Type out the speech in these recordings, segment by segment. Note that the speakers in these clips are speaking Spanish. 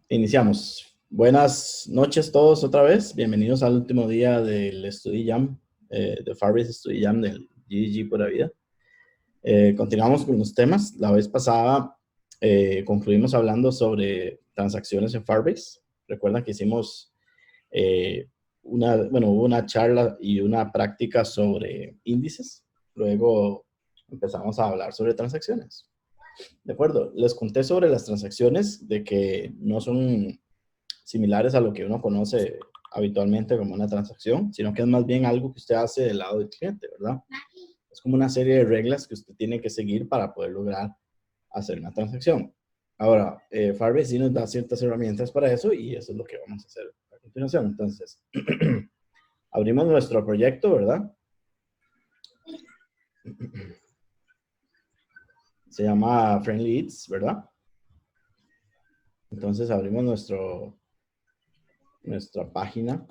Iniciamos. Buenas noches todos otra vez. Bienvenidos al último día del Study Jam, de Firebase Study Jam del GG Pura Vida. Continuamos con los temas. La vez pasada concluimos hablando sobre transacciones en Firebase. Recuerdan que hicimos hubo una charla y una práctica sobre índices. Luego empezamos a hablar sobre transacciones. De acuerdo, les conté sobre las transacciones de que no son similares a lo que uno conoce habitualmente como una transacción, sino que es más bien algo que usted hace del lado del cliente, ¿verdad? Es como una serie de reglas que usted tiene que seguir para poder lograr hacer una transacción. Ahora, Firebase sí nos da ciertas herramientas para eso y eso es lo que vamos a hacer a continuación. Entonces, abrimos nuestro proyecto, ¿verdad? Se llama Friendly Eats, ¿verdad? Entonces abrimos nuestra página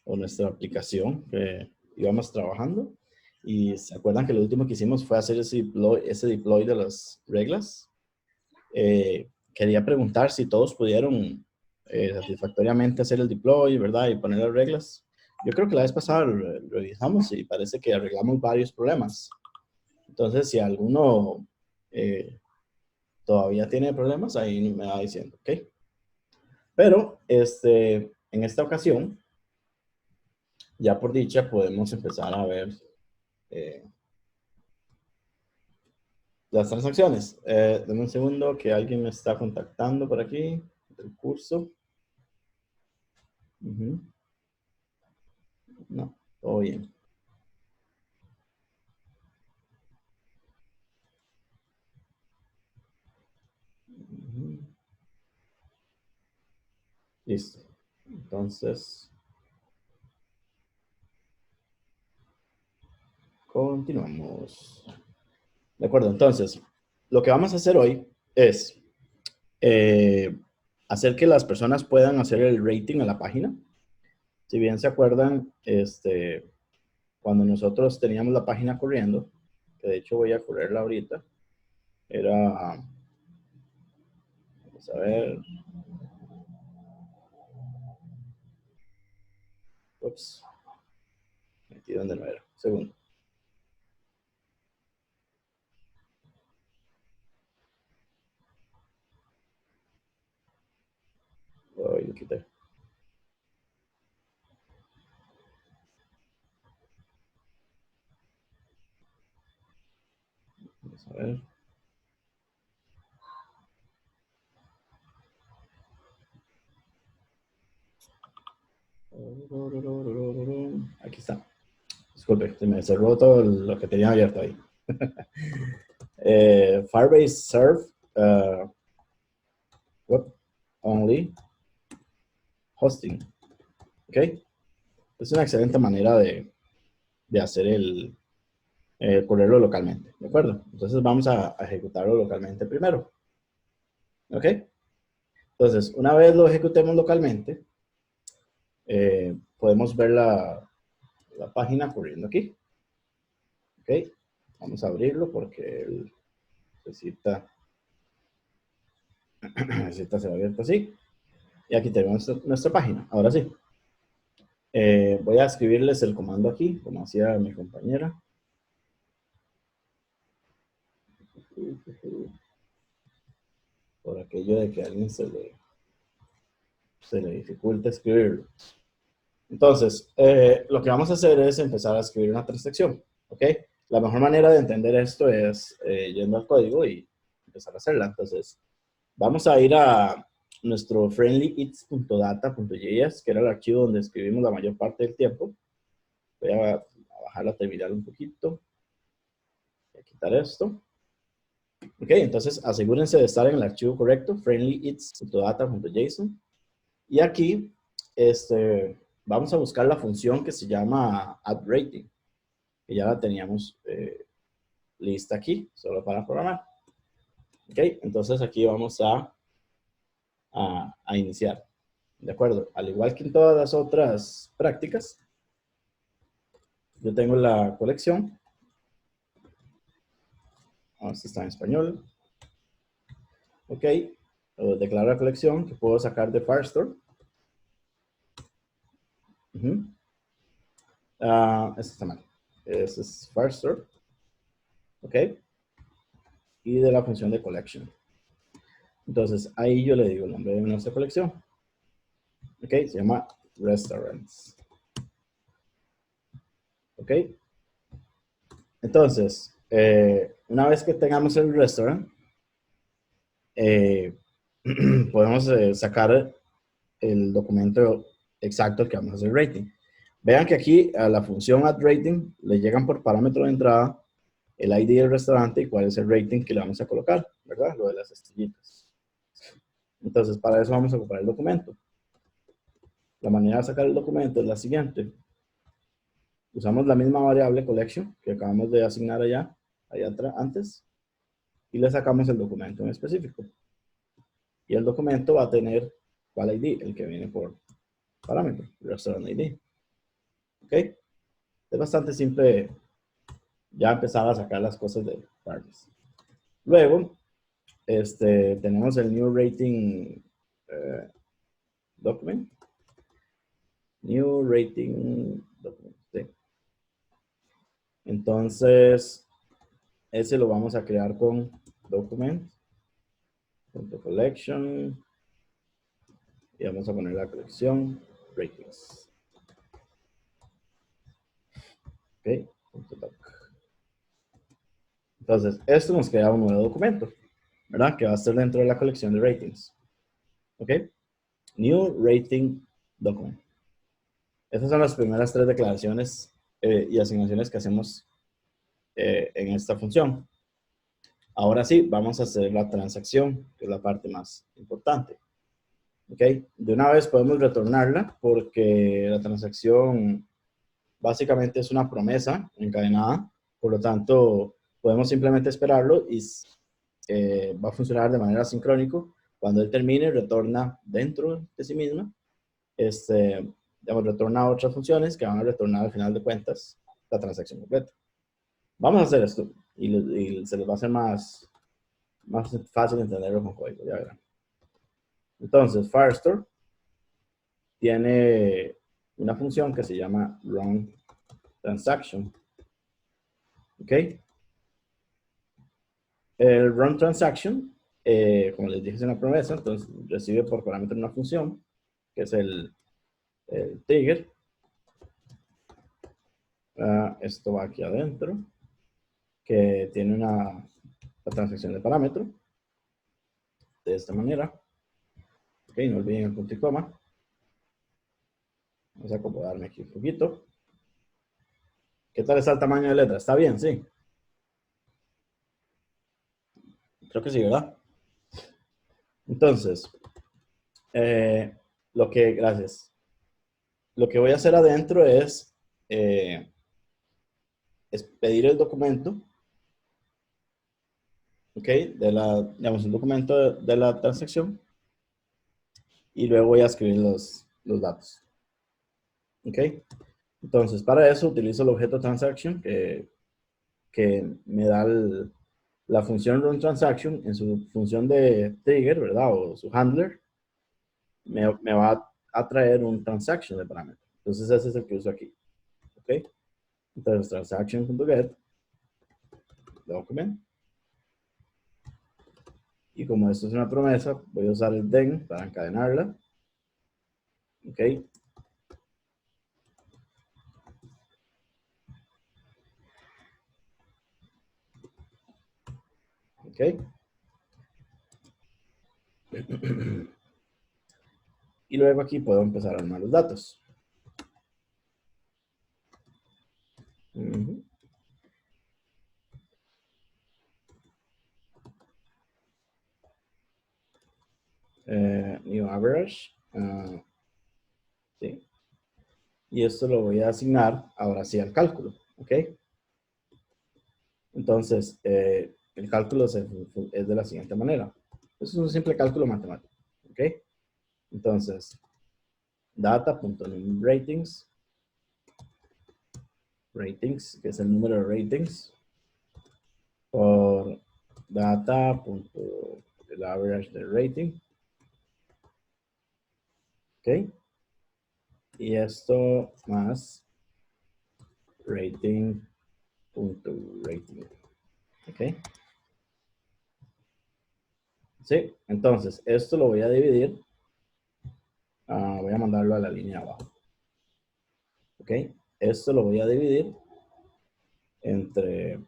o nuestra aplicación que íbamos trabajando. Y se acuerdan que lo último que hicimos fue hacer ese deploy de las reglas. Quería preguntar si todos pudieron satisfactoriamente hacer el deploy, ¿verdad? Y poner las reglas. Yo creo que la vez pasada lo revisamos y parece que arreglamos varios problemas. Entonces, si alguno todavía tiene problemas, ahí me va diciendo, ¿ok? Pero en esta ocasión, ya por dicha, podemos empezar a ver las transacciones. Dame un segundo que alguien me está contactando por aquí del curso. No, todo bien. Listo. Entonces, continuamos. De acuerdo, entonces, lo que vamos a hacer hoy es hacer que las personas puedan hacer el rating a la página. Si bien se acuerdan, cuando nosotros teníamos la página corriendo, que de hecho voy a correrla ahorita, era, vamos a ver, ups, aquí donde no era, segundo. Lo quité. Vamos a ver. Aquí está. Disculpe, se me cerró todo lo que tenía abierto ahí. Firebase Serve Web Only Hosting. ¿Ok? Es una excelente manera de hacer correrlo localmente. ¿De acuerdo? Entonces vamos a ejecutarlo localmente primero. ¿Ok? Entonces, una vez lo ejecutemos localmente, podemos ver la página corriendo aquí. ¿Ok? Vamos a abrirlo porque él necesita ser abierto así. Y aquí tenemos nuestra página. Ahora sí. Voy a escribirles el comando aquí, como hacía mi compañera. Por aquello de que a alguien se le dificulta escribirlo. Entonces, lo que vamos a hacer es empezar a escribir una transacción. ¿Ok? La mejor manera de entender esto es yendo al código y empezar a hacerla. Entonces, vamos a ir a nuestro friendlyits.data.js, que era el archivo donde escribimos la mayor parte del tiempo. Voy a bajar la terminal un poquito. Voy a quitar esto. Ok, entonces asegúrense de estar en el archivo correcto, friendlyits.data.json. Y aquí vamos a buscar la función que se llama addRating, que ya la teníamos lista aquí, solo para programar. Ok, entonces aquí vamos a iniciar. ¿De acuerdo? Al igual que en todas las otras prácticas, yo tengo la colección. Esta está en español. Ok, o declaro la colección que puedo sacar de Firestore. Este está mal. Este es Firestore. Ok. Y de la función de collection. Entonces, ahí yo le digo el nombre de nuestra colección. Ok, se llama restaurants. Ok. Entonces, una vez que tengamos el restaurant, podemos sacar el documento exacto que vamos a hacer rating. Vean que aquí a la función addRating le llegan por parámetro de entrada el ID del restaurante y cuál es el rating que le vamos a colocar, ¿verdad? Lo de las estrellitas. Entonces, para eso vamos a ocupar el documento. La manera de sacar el documento es la siguiente. Usamos la misma variable collection que acabamos de asignar allá atrás, antes, y le sacamos el documento en específico. Y el documento va a tener ¿cuál ID? El que viene por parámetro, restaurant ID. ¿Ok? Es bastante simple ya empezar a sacar las cosas de Firebase. Luego, tenemos el New Rating Document. New Rating Document. ¿Sí? Entonces, ese lo vamos a crear con document.collection y vamos a poner la colección ratings. Ok. Entonces, esto nos crea un nuevo documento, ¿verdad? Que va a estar dentro de la colección de ratings. Ok. New Rating Document. Esas son las primeras 3 declaraciones y asignaciones que hacemos en esta función. Ahora sí, vamos a hacer la transacción, que es la parte más importante. ¿Ok? De una vez podemos retornarla porque la transacción básicamente es una promesa encadenada. Por lo tanto, podemos simplemente esperarlo y va a funcionar de manera sincrónica. Cuando él termine, retorna dentro de sí misma. Retorna otras funciones que van a retornar al final de cuentas la transacción completa. Vamos a hacer esto y se les va a hacer más fácil entenderlo con código, ya verán. Entonces, Firestore tiene una función que se llama runTransaction. ¿Ok? El runTransaction, como les dije, es una promesa, entonces recibe por parámetro una función, que es el trigger. Esto va aquí adentro, que tiene la transacción de parámetro, de esta manera. Ok, no olviden el punto y coma. Vamos a acomodarme aquí un poquito. ¿Qué tal está el tamaño de letra? ¿Está bien? Sí. Creo que sí, ¿verdad? Entonces, gracias. Lo que voy a hacer adentro es pedir el documento, ¿ok? Digamos, el documento de la transacción y luego voy a escribir los datos, ¿ok? Entonces, para eso utilizo el objeto transaction que me da la función runTransaction en su función de trigger, ¿verdad? O su handler, me va a traer un transaction de parámetro. Entonces, ese es el que uso aquí, ¿ok? Entonces, transaction.get document. Y como esto es una promesa, voy a usar el then para encadenarla. ¿Ok? ¿Ok? Y luego aquí puedo empezar a armar los datos. New average. Sí. Y esto lo voy a asignar ahora sí al cálculo. ¿Ok? Entonces, el cálculo es de la siguiente manera. Eso es un simple cálculo matemático. ¿Ok? Entonces, data.ratings, ratings, que es el número de ratings, por data. el average de rating. Ok. Y esto más rating punto rating. Ok. Sí, entonces esto lo voy a dividir. Voy a mandarlo a la línea abajo. Ok. Esto lo voy a dividir entre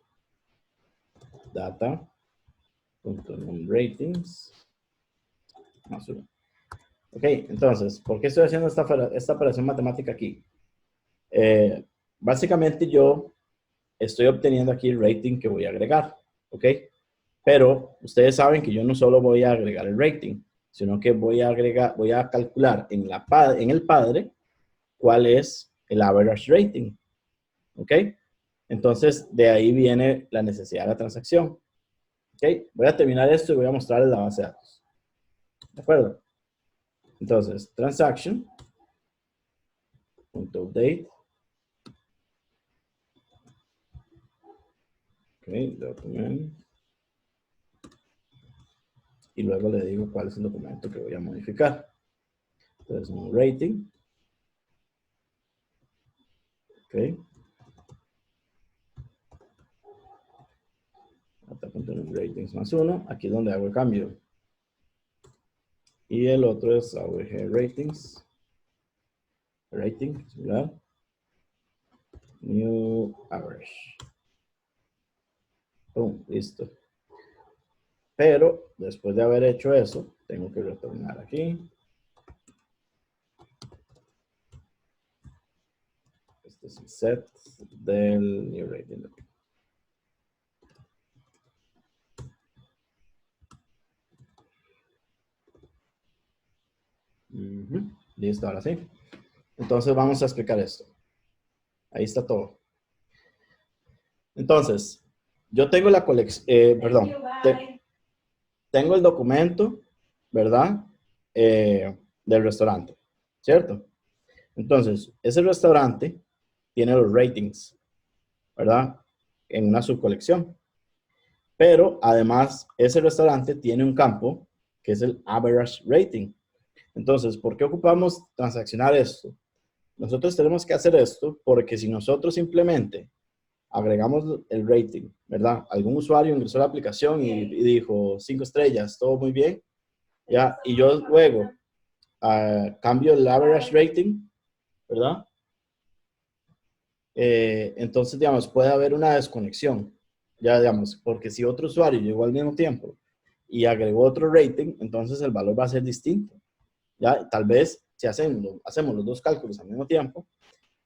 data.ratings más 1. Ok, entonces, ¿por qué estoy haciendo esta operación matemática aquí? Básicamente yo estoy obteniendo aquí el rating que voy a agregar, ¿ok? Pero ustedes saben que yo no solo voy a agregar el rating, sino que voy a calcular en el padre cuál es el average rating, ¿ok? Entonces, de ahí viene la necesidad de la transacción, ¿ok? Voy a terminar esto y voy a mostrarles la base de datos, ¿de acuerdo? Entonces, transaction.update, ok, document, y luego le digo cuál es el documento que voy a modificar. Entonces, un rating, ok, ratings más 1, aquí es donde hago el cambio. Y el otro es AVG ratings, rating, similar, new average. Boom, listo. Pero después de haber hecho eso, tengo que retornar aquí. Este es el set del new rating. Listo, ahora sí. Entonces vamos a explicar esto. Ahí está todo. Entonces, yo tengo la colección, perdón, tengo el documento, ¿verdad? Del restaurante, ¿cierto? Entonces, ese restaurante tiene los ratings, ¿verdad? En una subcolección. Pero además, ese restaurante tiene un campo que es el average rating. Entonces, ¿por qué ocupamos transaccionar esto? Nosotros tenemos que hacer esto porque si nosotros simplemente agregamos el rating, ¿verdad? Algún usuario ingresó a la aplicación y dijo 5 estrellas, todo muy bien, ¿ya? Y yo luego cambio el average rating, ¿verdad? Entonces, digamos, puede haber una desconexión, ya digamos, porque si otro usuario llegó al mismo tiempo y agregó otro rating, entonces el valor va a ser distinto, ya, tal vez si hacemos los dos cálculos al mismo tiempo,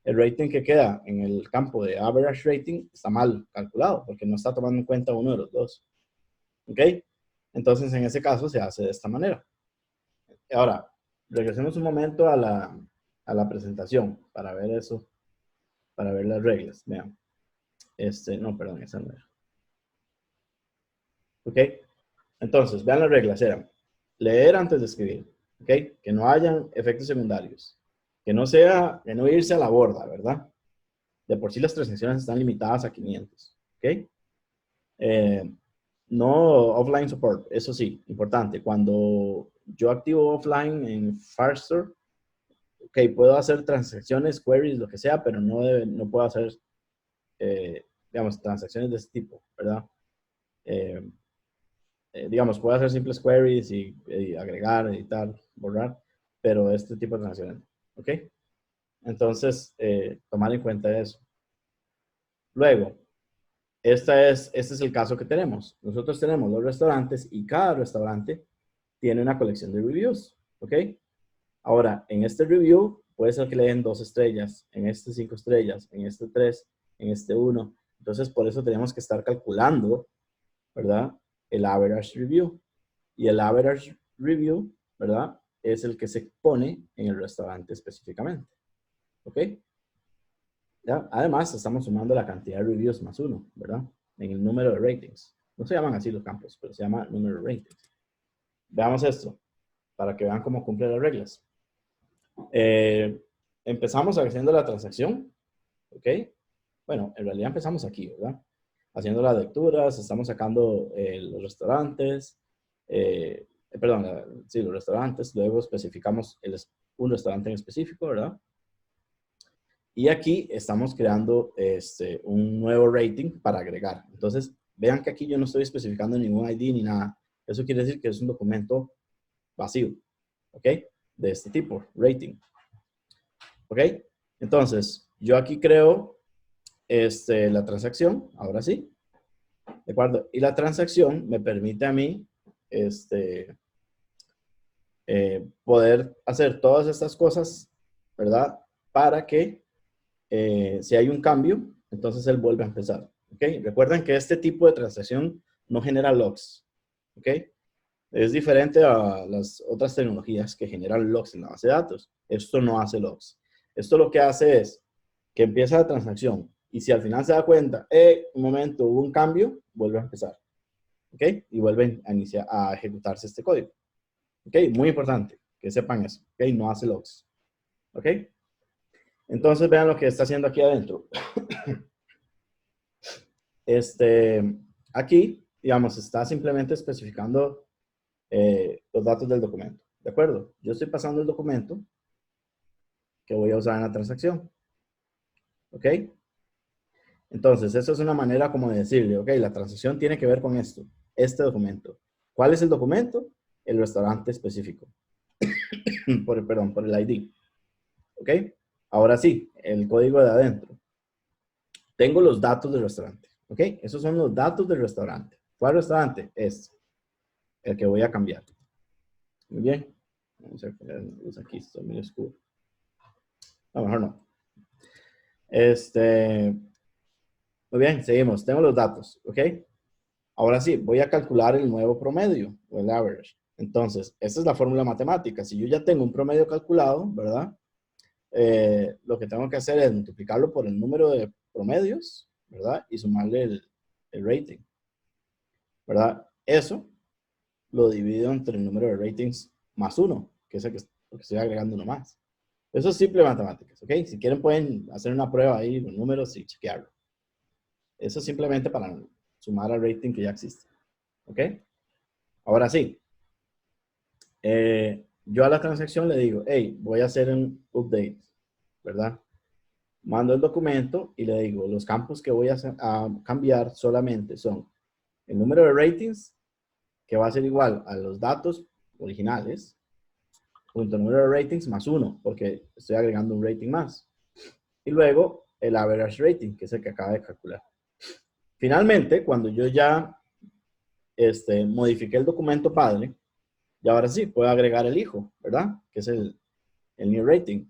el rating que queda en el campo de average rating está mal calculado, porque no está tomando en cuenta uno de los dos, ¿ok? Entonces, en ese caso se hace de esta manera. Ahora, regresemos un momento a la presentación para ver eso, para ver las reglas, vean. No, perdón, esa no era. ¿Ok? Entonces, vean las reglas. Eran leer antes de escribir. ¿Ok? Que no hayan efectos secundarios. Que no irse a la borda, ¿verdad? De por sí las transacciones están limitadas a 500. ¿Ok? No offline support. Eso sí, importante. Cuando yo activo offline en Firestore, ok, puedo hacer transacciones, queries, lo que sea, pero no puedo hacer, digamos, transacciones de este tipo, ¿verdad? Digamos, puedo hacer simples queries y agregar, editar, borrar, pero este tipo de transacciones, ¿ok? Entonces, tomar en cuenta eso. Luego, este es el caso que tenemos. Nosotros tenemos los restaurantes y cada restaurante tiene una colección de reviews, ¿ok? Ahora, en este review puede ser que le den 2 estrellas, en este 5 estrellas, en este 3, en este 1. Entonces, por eso tenemos que estar calculando, ¿verdad? El average review. Y el average review, ¿verdad? Es el que se pone en el restaurante específicamente. ¿Ok? ¿Ya? Además, estamos sumando la cantidad de reviews más 1, ¿verdad? En el número de ratings. No se llaman así los campos, pero se llama número de ratings. Veamos esto, para que vean cómo cumple las reglas. Empezamos haciendo la transacción, ¿ok? Bueno, en realidad empezamos aquí, ¿verdad? Haciendo las lecturas, estamos sacando los restaurantes, perdón, sí, los restaurantes, luego especificamos un restaurante en específico, ¿verdad? Y aquí estamos creando un nuevo rating para agregar. Entonces, vean que aquí yo no estoy especificando ningún ID ni nada. Eso quiere decir que es un documento vacío, ¿ok? De este tipo, rating, ¿ok? Entonces, yo aquí creo la transacción, ahora sí, ¿de acuerdo? Y la transacción me permite a mí poder hacer todas estas cosas, ¿verdad? Para que si hay un cambio, entonces él vuelve a empezar. ¿Ok? Recuerden que este tipo de transacción no genera logs. ¿Ok? Es diferente a las otras tecnologías que generan logs en la base de datos. Esto no hace logs. Esto lo que hace es que empieza la transacción y si al final se da cuenta, un momento, hubo un cambio, vuelve a empezar. ¿Ok? Y vuelve a iniciar a ejecutarse este código. ¿Ok? Muy importante que sepan eso. ¿Ok? No hace logs. ¿Ok? Entonces vean lo que está haciendo aquí adentro. Aquí, digamos, está simplemente especificando los datos del documento. ¿De acuerdo? Yo estoy pasando el documento que voy a usar en la transacción. ¿Ok? Entonces, eso es una manera como de decirle, ok, la transacción tiene que ver con esto, este documento. ¿Cuál es el documento? El restaurante específico. Perdón, por el ID. ¿Ok? Ahora sí, el código de adentro. Tengo los datos del restaurante. ¿Ok? Esos son los datos del restaurante. ¿Cuál restaurante? Es el que voy a cambiar. Muy bien. Vamos a poner luz aquí, esto es muy oscuro. No, mejor no. Muy bien, seguimos. Tengo los datos, ¿ok? Ahora sí, voy a calcular el nuevo promedio, o el average. Entonces, esta es la fórmula matemática. Si yo ya tengo un promedio calculado, ¿verdad? Lo que tengo que hacer es multiplicarlo por el número de promedios, ¿verdad? Y sumarle el rating, ¿verdad? Eso lo divido entre el número de ratings más uno, que es el que estoy agregando uno más. Eso es simple matemáticas, ¿ok? Si quieren pueden hacer una prueba ahí, los números y chequearlo. Eso es simplemente para sumar al rating que ya existe, ¿ok? Ahora sí, yo a la transacción le digo, hey, voy a hacer un update, ¿verdad? Mando el documento y le digo, los campos que voy a cambiar solamente son el número de ratings, que va a ser igual a los datos originales, punto número de ratings más uno, porque estoy agregando un rating más. Y luego el average rating, que es el que acaba de calcular. Finalmente, cuando yo ya modifiqué el documento padre, y ahora sí, puedo agregar el hijo, ¿verdad? Que es el new rating.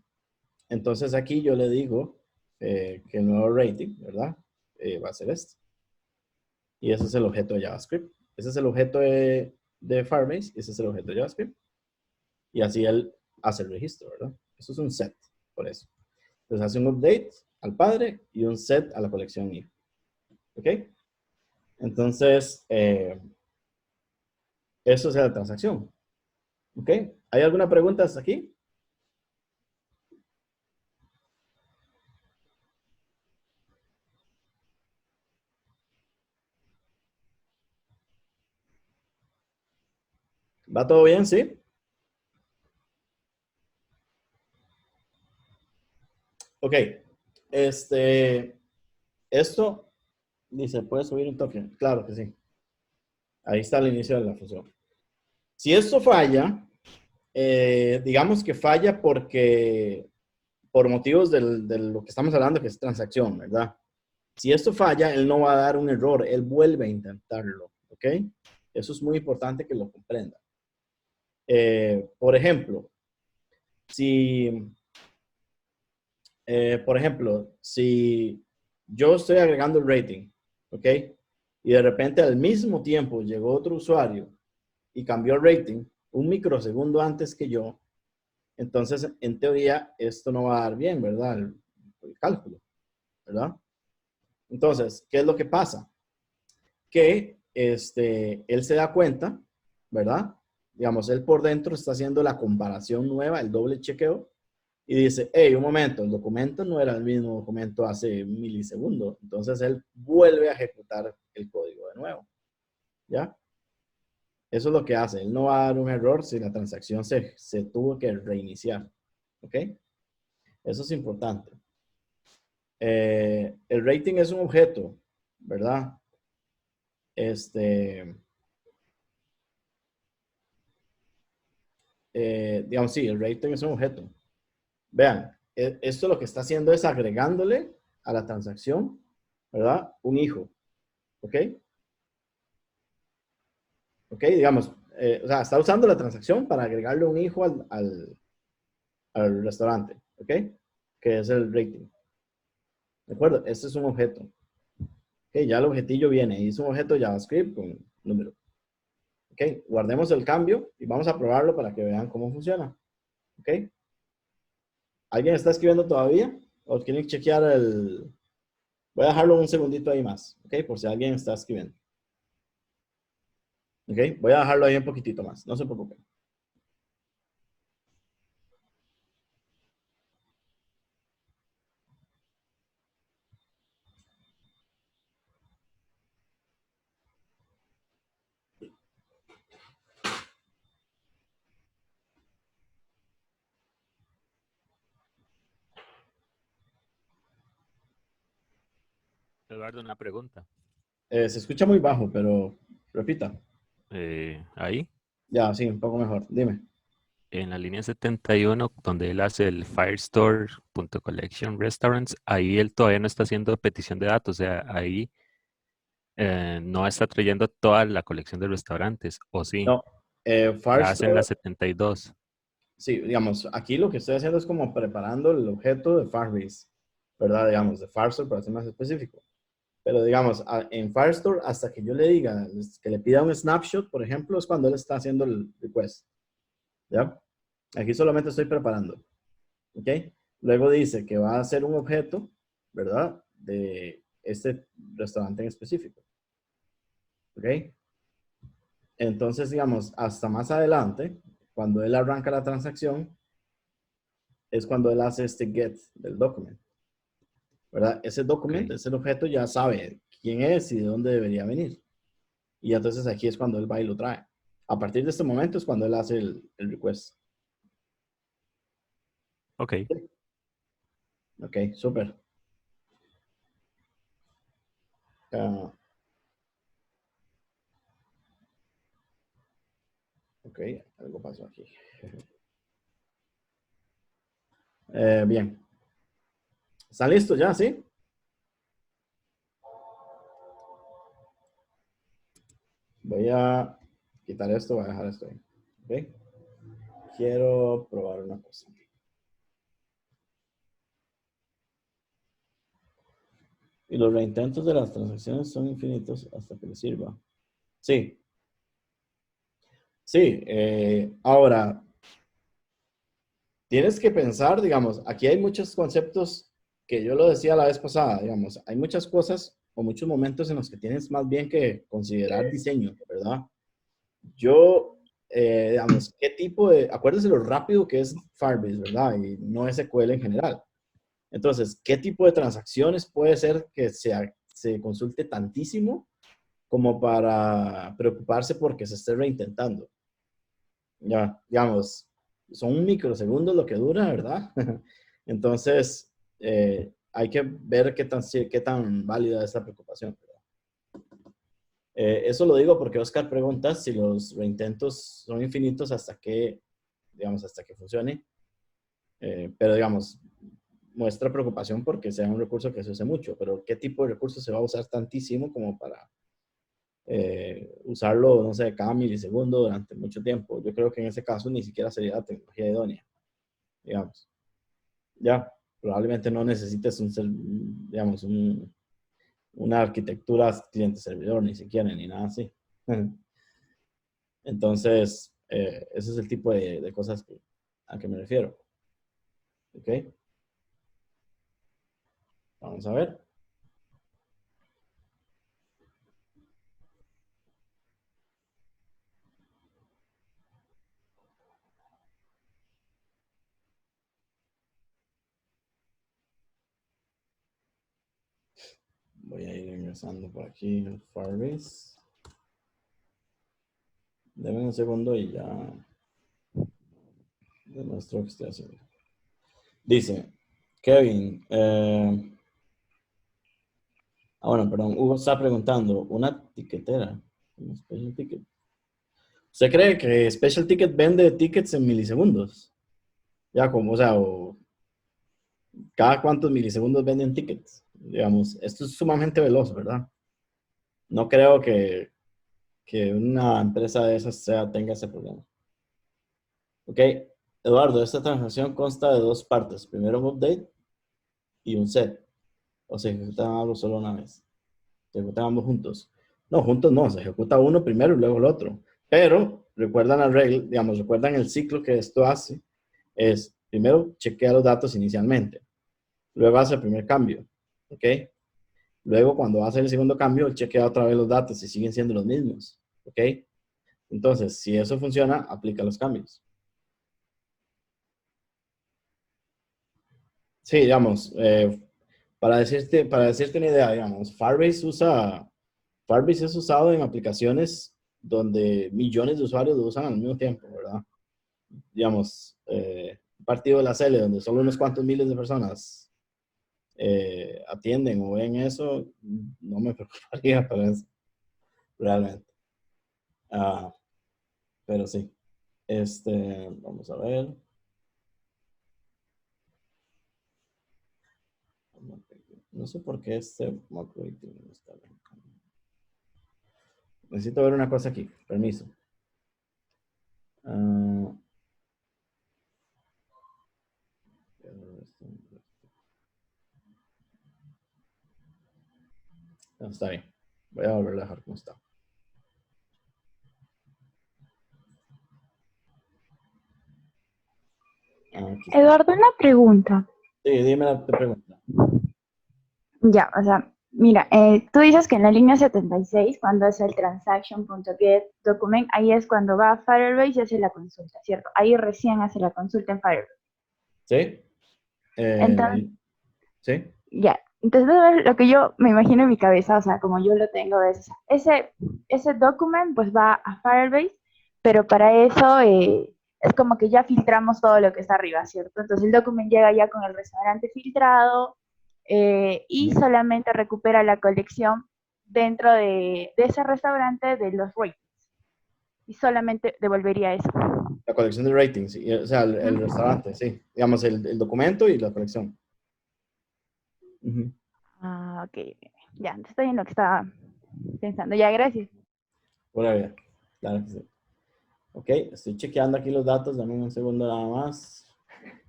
Entonces aquí yo le digo que el nuevo rating, ¿verdad? Va a ser este. Y ese es el objeto de JavaScript. Ese es el objeto de Firebase y ese es el objeto de JavaScript. Y así él hace el registro, ¿verdad? Eso es un set, por eso. Entonces hace un update al padre y un set a la colección hijo. ¿Ok? Entonces, eso es la transacción. ¿Ok? ¿Hay alguna pregunta hasta aquí? ¿Va todo bien? ¿Sí? Ok. Esto dice, ¿puedes subir un token? Claro que sí. Ahí está el inicio de la función. Si esto falla, digamos que falla porque, por motivos de lo que estamos hablando, que es transacción, ¿verdad? Si esto falla, él no va a dar un error, él vuelve a intentarlo, ¿ok? Eso es muy importante que lo comprenda. Por ejemplo, si, si yo estoy agregando el rating, ¿ok? Y de repente al mismo tiempo llegó otro usuario y cambió el rating un microsegundo antes que yo, entonces en teoría esto no va a dar bien, ¿verdad? El cálculo, ¿verdad? Entonces, ¿qué es lo que pasa? Que él se da cuenta, ¿verdad? Digamos, él por dentro está haciendo la comparación nueva, el doble chequeo, y dice, hey, un momento, el documento no era el mismo documento hace un milisegundo. Entonces él vuelve a ejecutar el código de nuevo, ¿ya? Eso es lo que hace. Él no va a dar un error si la transacción se tuvo que reiniciar. ¿Ok? Eso es importante. El rating es un objeto, ¿verdad? Este, digamos, sí, el rating es un objeto. Vean, esto lo que está haciendo es agregándole a la transacción, ¿verdad? Un hijo. ¿Ok? ¿Ok? Digamos, o sea, está usando la transacción para agregarle un hijo al restaurante. ¿Ok? Que es el rating. ¿De acuerdo? Este es un objeto. Ok, ya el objetillo viene y es un objeto JavaScript con número. Ok, guardemos el cambio y vamos a probarlo para que vean cómo funciona. Ok, ¿alguien está escribiendo todavía? ¿O quieren chequear el...? Voy a dejarlo un segundito ahí más, ok, por si alguien está escribiendo. Ok, voy a dejarlo ahí un poquitito más, no se preocupen. Eduardo, una pregunta. Se escucha muy bajo, pero repita. Ahí, Ya, sí, un poco mejor. Dime. en la línea 71, donde él hace el Firestore.collection restaurants, ahí él todavía no está haciendo petición de datos, o sea, ahí no está trayendo toda la colección de restaurantes, o sí, No, la hace en la Firestore, 72. sí, digamos, aquí lo que estoy haciendo es como preparando el objeto de Firebase, ¿verdad? Digamos, de Firestore para ser más específico. Pero digamos, en Firestore, hasta que yo le diga que le pida un snapshot, por ejemplo, es cuando él está haciendo el request. ¿Ya? Aquí solamente estoy preparando. ¿Ok? Luego dice que va a hacer un objeto, ¿verdad? De este restaurante en específico. ¿Ok? Entonces, digamos, hasta más adelante, cuando él arranca la transacción, es cuando él hace este get del documento. ¿Verdad? Ese documento, Ok, ese objeto ya sabe quién es y de dónde debería venir. Y entonces aquí es cuando él va y lo trae. A partir de este momento es cuando él hace el request. ok. Ok, súper. Ah, ok, algo pasó aquí. Bien. ¿Están listos ya? ¿Sí? Voy a quitar esto, voy a dejar esto ahí. Ok. Quiero probar una cosa. Y los reintentos de las transacciones son infinitos hasta que les sirva. Sí, sí. Ahora, tienes que pensar, digamos, aquí hay muchos conceptos que yo lo decía la vez pasada, digamos, hay muchas cosas o muchos momentos en los que tienes más bien que considerar diseño, ¿verdad? Yo, digamos, ¿qué tipo de, acuérdese lo rápido que es Firebase, ¿verdad? Y no SQL en general. Entonces, ¿qué tipo de transacciones puede ser que se consulte tantísimo como para preocuparse porque se esté reintentando? Ya, digamos, son microsegundos lo que dura, ¿verdad? Entonces, hay que ver qué tan válida es la preocupación, ¿verdad? Eso lo digo porque Oscar pregunta si los reintentos son infinitos hasta que, digamos, hasta que funcione. Pero, digamos, muestra preocupación porque sea un recurso que se use mucho, pero ¿qué tipo de recurso se va a usar tantísimo como para usarlo, no sé, cada milisegundo durante mucho tiempo? Yo creo que en ese caso ni siquiera sería la tecnología idónea, digamos. Ya, probablemente no necesites digamos, una arquitectura cliente-servidor, ni siquiera, ni nada así. Entonces, ese es el tipo de cosas a que me refiero. ¿Ok? Vamos a ver. Voy a ir ingresando por aquí en Firebase. Deme un segundo y ya demuestro que estoy haciendo. Dice, Kevin, bueno, perdón, Hugo está preguntando, ¿una tiquetera? ¿Un special ticket? ¿Usted cree que Special Ticket vende tickets en milisegundos? Ya como, o sea, cada cuántos milisegundos venden tickets. Digamos, esto es sumamente veloz, ¿verdad? No creo que una empresa de esas tenga ese problema. Ok, Eduardo, esta transacción consta de dos partes. Primero un update y un set. O se ejecutan ambos solo una vez. Se ejecutan ambos juntos. No, juntos no. Se ejecuta uno primero y luego el otro. Pero recuerdan la regla, digamos, recuerdan el ciclo que esto hace. Es primero chequea los datos inicialmente. Luego hace el primer cambio. ¿Ok? Luego, cuando hace el segundo cambio, él chequea otra vez los datos y siguen siendo los mismos. ¿Ok? Entonces, si eso funciona, aplica los cambios. Sí, digamos, para decirte una idea, digamos, Firebase es usado en aplicaciones donde millones de usuarios lo usan al mismo tiempo, ¿verdad? Digamos, un partido de la L donde solo unos cuantos miles de personas atienden o ven eso, no me preocuparía por eso, realmente. Ah, pero sí. Vamos a ver. No sé por qué este mock rating no está bien. Necesito ver una cosa aquí. Permiso. Ah, no, está bien. Voy a volver a dejar como está. Aquí está. Eduardo, una pregunta. Sí, dime la pregunta. Ya, o sea, mira, tú dices que en la línea 76, cuando es el transaction.getDocument, ahí es cuando va a Firebase y hace la consulta, ¿cierto? Ahí recién hace la consulta en Firebase. ¿Sí? Entonces, ¿Sí? ya. Entonces, lo que yo me imagino en mi cabeza, o sea, como yo lo tengo, es ese document, pues va a Firebase, pero para eso es como que ya filtramos todo lo que está arriba, ¿cierto? Entonces, el document llega ya con el restaurante filtrado y solamente recupera la colección dentro de ese restaurante de los ratings. Y solamente devolvería eso. La colección de ratings, o sea, el restaurante, sí. Digamos, el documento y la colección. Ah, ok. Ya, estoy en lo que estaba pensando. Ya, gracias. Pura vida. Claro que sí. Ok, estoy chequeando aquí los datos. Dame un segundo nada más.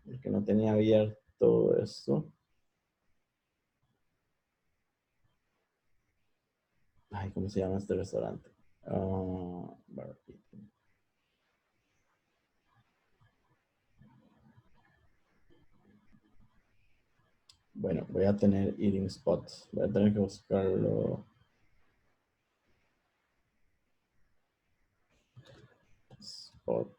Porque no tenía abierto esto. Ay, ¿cómo se llama este restaurante? Bueno, voy a tener eating spots. Voy a tener que buscarlo. Spot.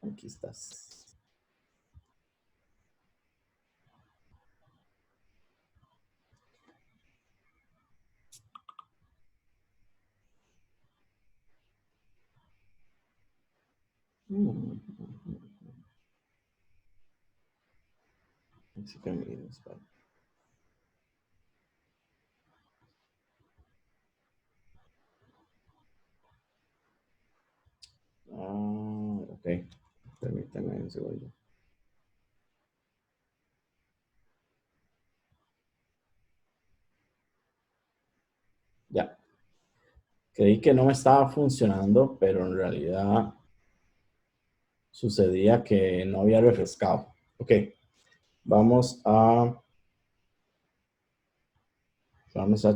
Aquí estás. Mexican eating spot. Ok. Permítame un segundo. Ya. Creí que no me estaba funcionando, pero en realidad sucedía que no había refrescado. Ok. Vamos a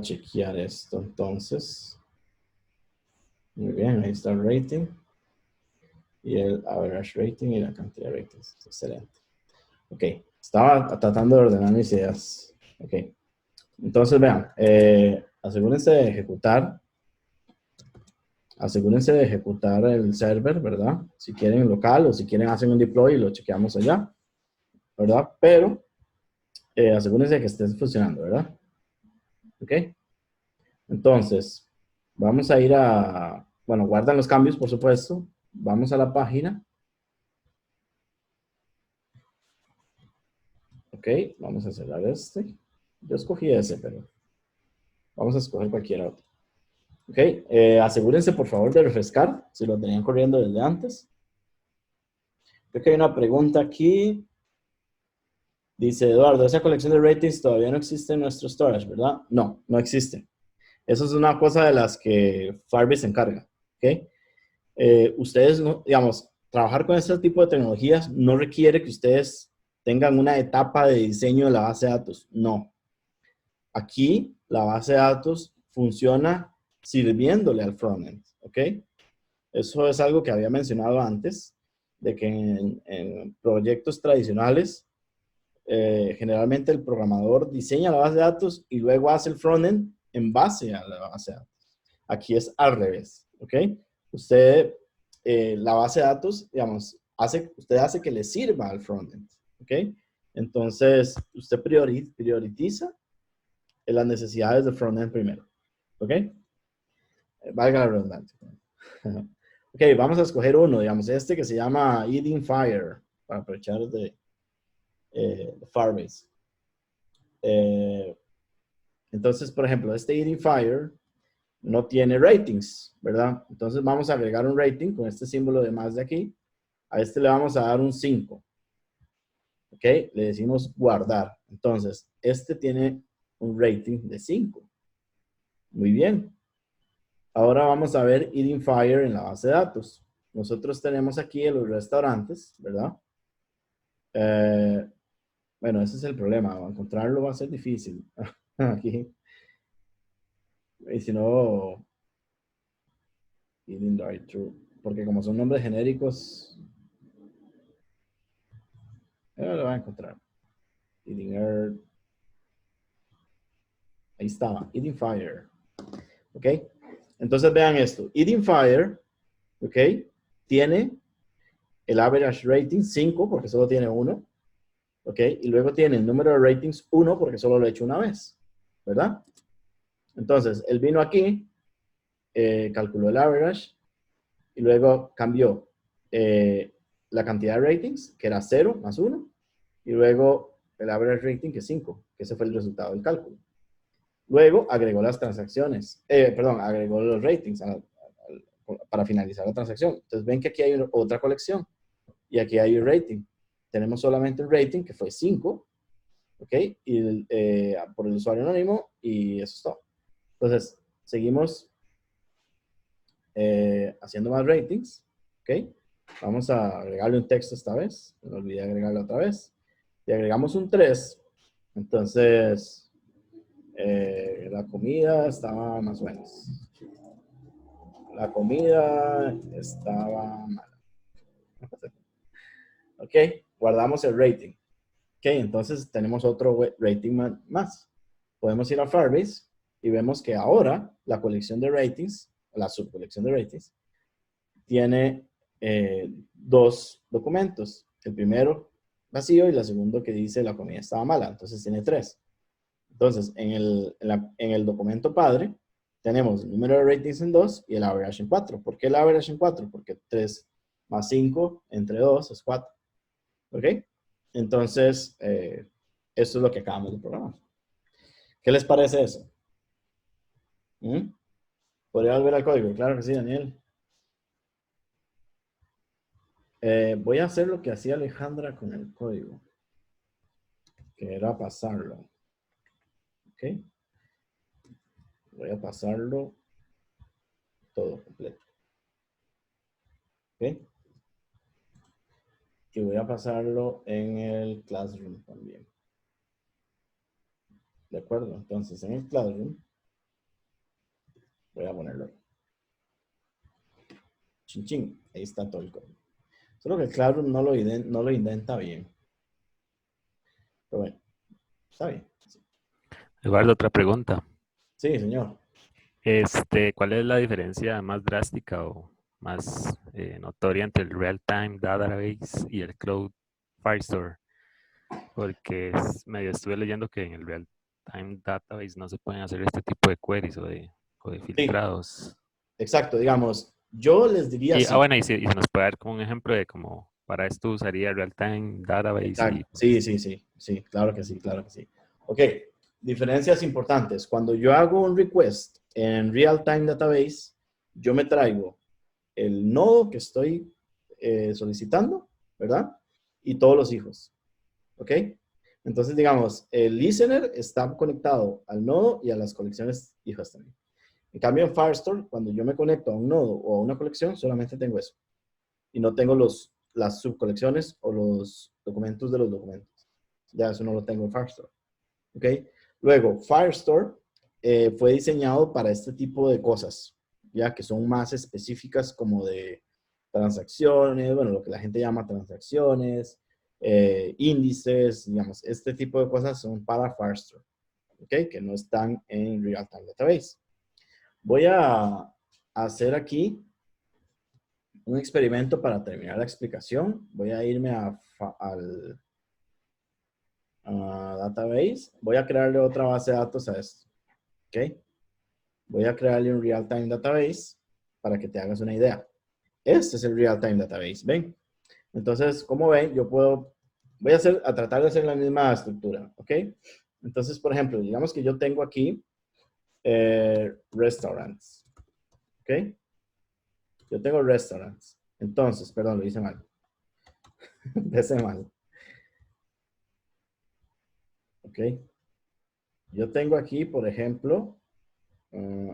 chequear esto entonces. Muy bien, ahí está el rating. Y el average rating y la cantidad de ratings. Excelente. Ok. Estaba tratando de ordenar mis ideas. Ok. Entonces, vean, asegúrense de ejecutar el server, ¿verdad? Si quieren local o si quieren hacer un deploy y lo chequeamos allá, ¿verdad? Pero asegúrense de que esté funcionando, ¿verdad? ¿Ok? Entonces, Vamos a ir a, bueno, guardan los cambios, por supuesto. Vamos a la página. Ok, vamos a cerrar este. Yo escogí ese, pero vamos a escoger cualquier otro. Ok, asegúrense por favor de refrescar si lo tenían corriendo desde antes. Creo que hay una pregunta aquí. Dice Eduardo, esa colección de ratings todavía no existe en nuestro storage, ¿verdad? No, no existe. Eso es una cosa de las que Firebase se encarga. ¿Ok? Ustedes, no, digamos, trabajar con este tipo de tecnologías no requiere que ustedes tengan una etapa de diseño de la base de datos. No. Aquí la base de datos funciona sirviéndole al frontend. ¿Ok? Eso es algo que había mencionado antes, de que en proyectos tradicionales, generalmente el programador diseña la base de datos y luego hace el frontend en base a la base de datos. Aquí es al revés, ¿ok? Usted, la base de datos, digamos, usted hace que le sirva al frontend, ¿ok? Entonces, usted prioriza las necesidades del frontend primero, ¿ok? Valga la redundancia. Ok, vamos a escoger uno, digamos, este que se llama Eating Fire, para aprovechar de Firebase. Entonces, por ejemplo, este Eating Fire no tiene ratings, ¿verdad? Entonces vamos a agregar un rating con este símbolo de más de aquí. A este le vamos a dar un 5. ¿Ok? Le decimos guardar. Entonces, este tiene un rating de 5. Muy bien. Ahora vamos a ver Eating Fire en la base de datos. Nosotros tenemos aquí en los restaurantes, ¿verdad? Bueno, ese es el problema. Encontrarlo va a ser difícil. Aquí. Y si no, Eating Drive-Thru. Porque como son nombres genéricos, lo va a encontrar. Eating Earth. Ahí estaba. Eating Fire. ¿Ok? Entonces vean esto. Eating Fire, ¿ok? Tiene el average rating 5 porque solo tiene 1. ¿Ok? Y luego tiene el número de ratings 1 porque solo lo he hecho una vez. ¿Verdad? Entonces, él vino aquí, calculó el average y luego cambió la cantidad de ratings, que era 0 más 1, y luego el average rating, que es 5, que ese fue el resultado del cálculo. Luego agregó las transacciones, agregó los ratings para finalizar la transacción. Entonces ven que aquí hay otra colección y aquí hay un rating. Tenemos solamente un rating que fue 5, ¿ok? Y por el usuario anónimo y eso es todo. Entonces, seguimos haciendo más ratings, ¿ok? Vamos a agregarle un texto esta vez. No olvidé agregarlo otra vez. Y agregamos un 3. Entonces, la comida estaba más o menos. La comida estaba mala. Ok, guardamos el rating. Ok, entonces tenemos otro rating más. Podemos ir a Firebase y vemos que ahora la colección de ratings, la subcolección de ratings, tiene dos documentos. El primero vacío y el segundo que dice la comida estaba mala. Entonces tiene 3. Entonces, en el documento padre, tenemos el número de ratings en 2 y el average en 4. ¿Por qué el average en 4? Porque 3 más 5 entre 2 es 4. ¿Ok? Entonces, esto es lo que acabamos de programar. ¿Qué les parece eso? ¿Mm? ¿Podría volver al código? Claro que sí, Daniel. Voy a hacer lo que hacía Alejandra con el código, que era pasarlo. ¿Ok? Voy a pasarlo todo completo. ¿Ok? Y voy a pasarlo en el Classroom también. ¿De acuerdo? Entonces, en el Classroom, voy a ponerlo ahí. Chin, chin. Ahí está todo el código. Solo que el Classroom no lo indenta bien. Pero bueno, está bien. Eduardo, otra pregunta. Sí, señor. ¿Cuál es la diferencia más drástica o más notoria entre el Real-Time Database y el Cloud Firestore? Porque medio estuve leyendo que en el Real-Time Database no se pueden hacer este tipo de queries o de o de Sí, filtrados. exacto. Digamos, yo les diría Y, sí. bueno, y se nos puede dar como un ejemplo de cómo para esto usaría Real-Time Database y Exacto. Sí, sí, sí. Sí, claro que sí, claro que sí. Ok, diferencias importantes. Cuando yo hago un request en Real-Time Database, yo me traigo el nodo que estoy solicitando, ¿verdad? Y todos los hijos. ¿Ok? Entonces, digamos, el listener está conectado al nodo y a las colecciones hijas también. En cambio, en Firestore, cuando yo me conecto a un nodo o a una colección, solamente tengo eso. Y no tengo las subcolecciones o los documentos de los documentos. Ya eso no lo tengo en Firestore. ¿Ok? Luego, Firestore fue diseñado para este tipo de cosas, ya que son más específicas como de transacciones, bueno, lo que la gente llama transacciones, índices, digamos, este tipo de cosas son para Firestore, ¿ok? Que no están en Real-Time Database. Voy a hacer aquí un experimento para terminar la explicación. Voy a irme al database. Voy a crearle otra base de datos a esto, ¿ok? Voy a crearle un Real-Time Database para que te hagas una idea. Este es el Real-Time Database, ¿ven? Entonces, como ven, voy a tratar de hacer la misma estructura, ¿ok? Entonces, por ejemplo, digamos que yo tengo aquí restaurants, ¿ok? Yo tengo restaurants. Entonces, perdón, lo hice mal. Lo hice mal. ¿Ok? Yo tengo aquí, por ejemplo,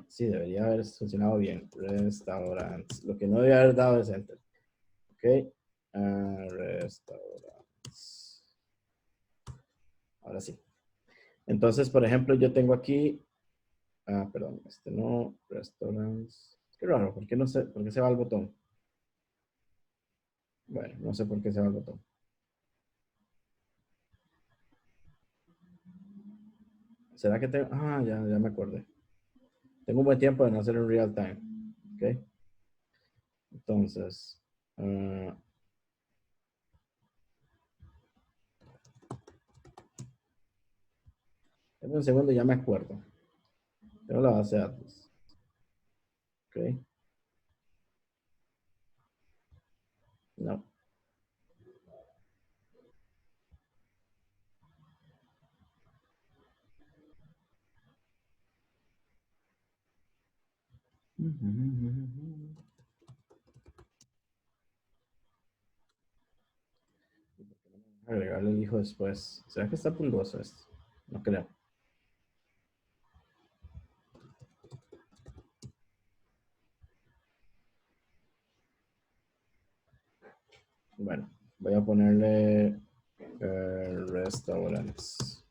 sí, debería haber funcionado bien. Restaurants. Lo que no debe haber dado es enter. ¿Ok? Restaurants. Ahora sí. Entonces, por ejemplo, yo tengo aquí, perdón, este no, restaurants. Qué raro, ¿por qué no sé, por qué se va el botón? Bueno, no sé por qué se va el botón. ¿Será que tengo? Ya me acordé. Tengo un buen tiempo de no hacer en real time. ¿Ok? Entonces, en un segundo ya me acuerdo. Tengo la base de datos. ¿Ok? No. Agregarle el hijo después. ¿Será que está pulgoso esto? No creo. Bueno, voy a ponerle restaurants.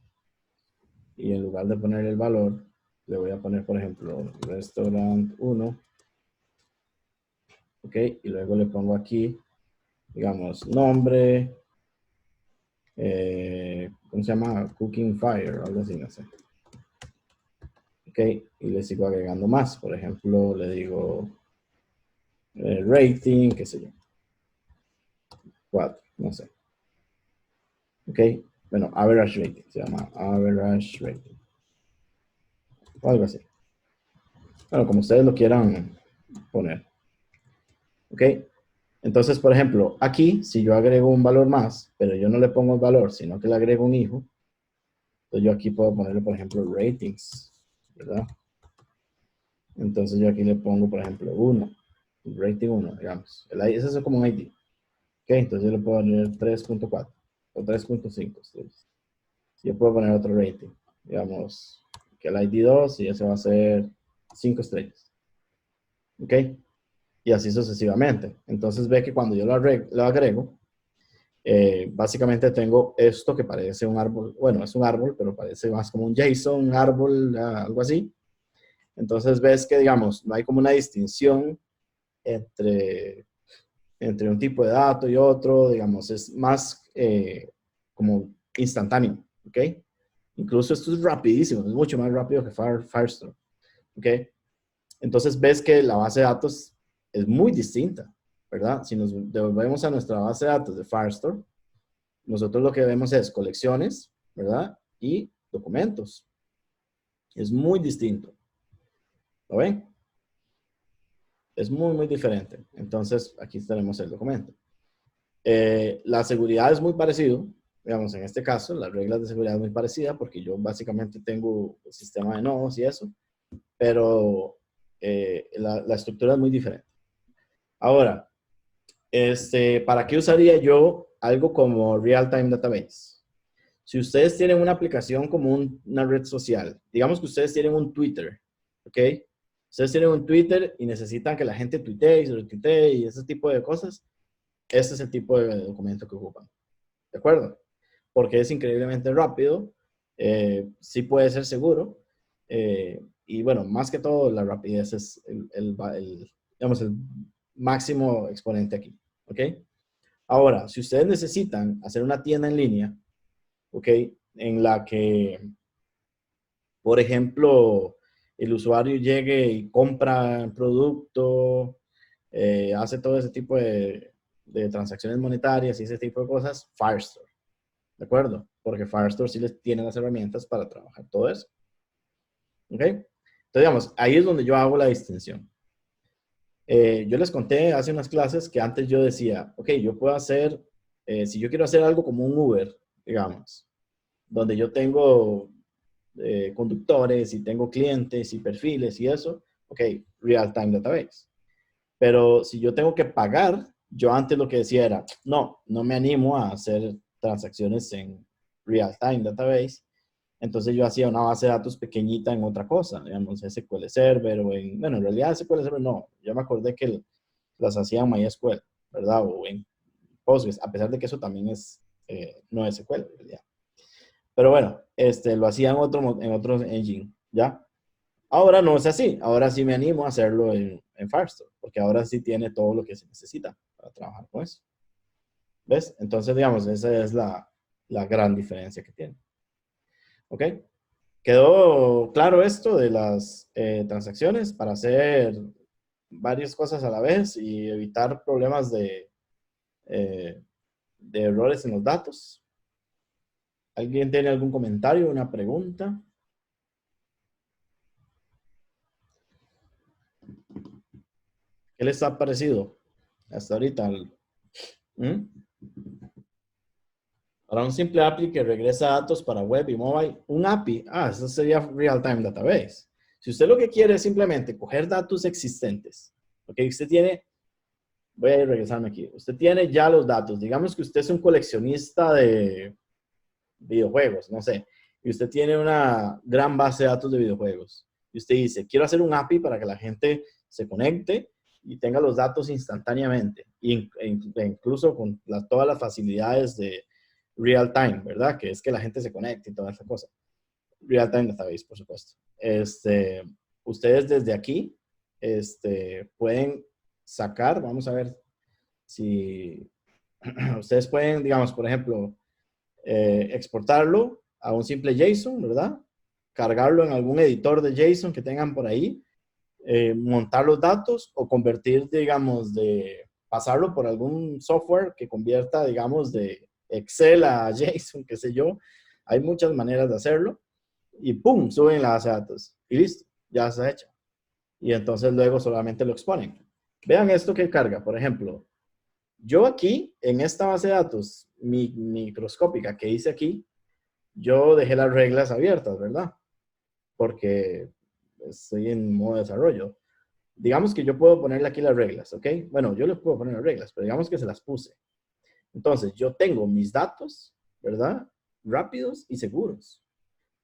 Y en lugar de poner el valor, le voy a poner, por ejemplo, restaurant 1. ¿Ok? Y luego le pongo aquí, digamos, nombre. ¿Cómo se llama? Cooking Fire, algo así, no sé. ¿Ok? Y le sigo agregando más. Por ejemplo, le digo rating, qué sé yo. 4, no sé. ¿Ok? Bueno, average rating, se llama average rating. O algo así. Bueno, como ustedes lo quieran poner. ¿Ok? Entonces, por ejemplo, aquí, si yo agrego un valor más, pero yo no le pongo el valor, sino que le agrego un hijo, entonces yo aquí puedo ponerle, por ejemplo, ratings, ¿verdad? Entonces yo aquí le pongo, por ejemplo, 1, rating 1, digamos. Ese es como un ID. ¿Ok? Entonces yo le puedo poner 3.4 o 3.5. Yo puedo poner otro rating, digamos, que el ID 2 y ese va a ser 5 estrellas. ¿Ok? Y así sucesivamente. Entonces ve que cuando yo lo agrego, básicamente tengo esto que parece un árbol, bueno, es un árbol, pero parece más como un JSON, un árbol, algo así. Entonces ves que, digamos, no hay como una distinción entre, entre un tipo de dato y otro, digamos, es más como instantáneo, ¿ok? Incluso esto es rapidísimo, es mucho más rápido que Firestore, ¿ok? Entonces ves que la base de datos es muy distinta, ¿verdad? Si nos devolvemos a nuestra base de datos de Firestore, nosotros lo que vemos es colecciones, ¿verdad? Y documentos. Es muy distinto. ¿Lo ven? Es muy, muy diferente. Entonces, aquí tenemos el documento. La seguridad es muy parecido. Digamos, en este caso, las reglas de seguridad es muy parecida porque yo básicamente tengo el sistema de nodos y eso, pero la estructura es muy diferente. Ahora, ¿para qué usaría yo algo como Real-Time Database? Si ustedes tienen una aplicación como una red social, digamos que ustedes tienen un Twitter, ¿ok? Ustedes tienen un Twitter y necesitan que la gente tuitee y se retuitee y ese tipo de cosas. Este es el tipo de documento que ocupan. ¿De acuerdo? Porque es increíblemente rápido, sí puede ser seguro, y bueno, más que todo la rapidez es digamos, el máximo exponente aquí. ¿Ok? Ahora, si ustedes necesitan hacer una tienda en línea, ¿ok? En la que, por ejemplo, el usuario llegue y compra el producto, hace todo ese tipo de transacciones monetarias y ese tipo de cosas, Firestore. ¿De acuerdo? Porque Firestore sí les tiene las herramientas para trabajar todo eso. ¿Ok? Entonces, digamos, ahí es donde yo hago la distinción. Yo les conté hace unas clases que antes yo decía, ok, yo puedo hacer, si yo quiero hacer algo como un Uber, digamos, donde yo tengo conductores y tengo clientes y perfiles y eso, ok, real-time database. Pero si yo tengo que pagar, yo antes lo que decía era, no me animo a hacer transacciones en real-time database. Entonces yo hacía una base de datos pequeñita en otra cosa, digamos, SQL Server o bueno, en realidad SQL Server no. Yo me acordé que las hacía en MySQL, ¿verdad? O en Postgres, a pesar de que eso también es, no es SQL, en realidad. Pero bueno, lo hacía en otro engine, ¿ya? Ahora no es así. Ahora sí me animo a hacerlo en Firestore, porque ahora sí tiene todo lo que se necesita para trabajar con eso. ¿Ves? Entonces, digamos, esa es la gran diferencia que tiene. ¿Ok? ¿Quedó claro esto de las transacciones para hacer varias cosas a la vez y evitar problemas de errores en los datos? ¿Alguien tiene algún comentario, una pregunta? ¿Qué les ha parecido hasta ahorita? ¿Mm? Para un simple API que regresa datos para web y mobile, un API, eso sería Real-Time Database. Si usted lo que quiere es simplemente coger datos existentes, ok, usted tiene, voy a regresarme aquí, usted tiene ya los datos, digamos que usted es un coleccionista de videojuegos, no sé, y usted tiene una gran base de datos de videojuegos, y usted dice, quiero hacer un API para que la gente se conecte y tenga los datos instantáneamente, incluso con todas las facilidades de real time, ¿verdad? Que es que la gente se conecte y toda esa cosa. Real time database, por supuesto. Ustedes desde aquí pueden sacar, vamos a ver si ustedes pueden, digamos, por ejemplo, exportarlo a un simple JSON, ¿verdad? Cargarlo en algún editor de JSON que tengan por ahí, montar los datos o convertir, digamos, pasarlo por algún software que convierta, digamos, de Excel a JSON, qué sé yo. Hay muchas maneras de hacerlo. Y ¡pum! Suben la base de datos. Y listo, ya está hecha. Y entonces luego solamente lo exponen. Vean esto que carga. Por ejemplo, yo aquí, en esta base de datos microscópica que hice aquí, yo dejé las reglas abiertas, ¿verdad? Porque estoy en modo de desarrollo. Digamos que yo puedo ponerle aquí las reglas, ¿ok? Bueno, yo les puedo poner las reglas, pero digamos que se las puse. Entonces, yo tengo mis datos, ¿verdad? Rápidos y seguros.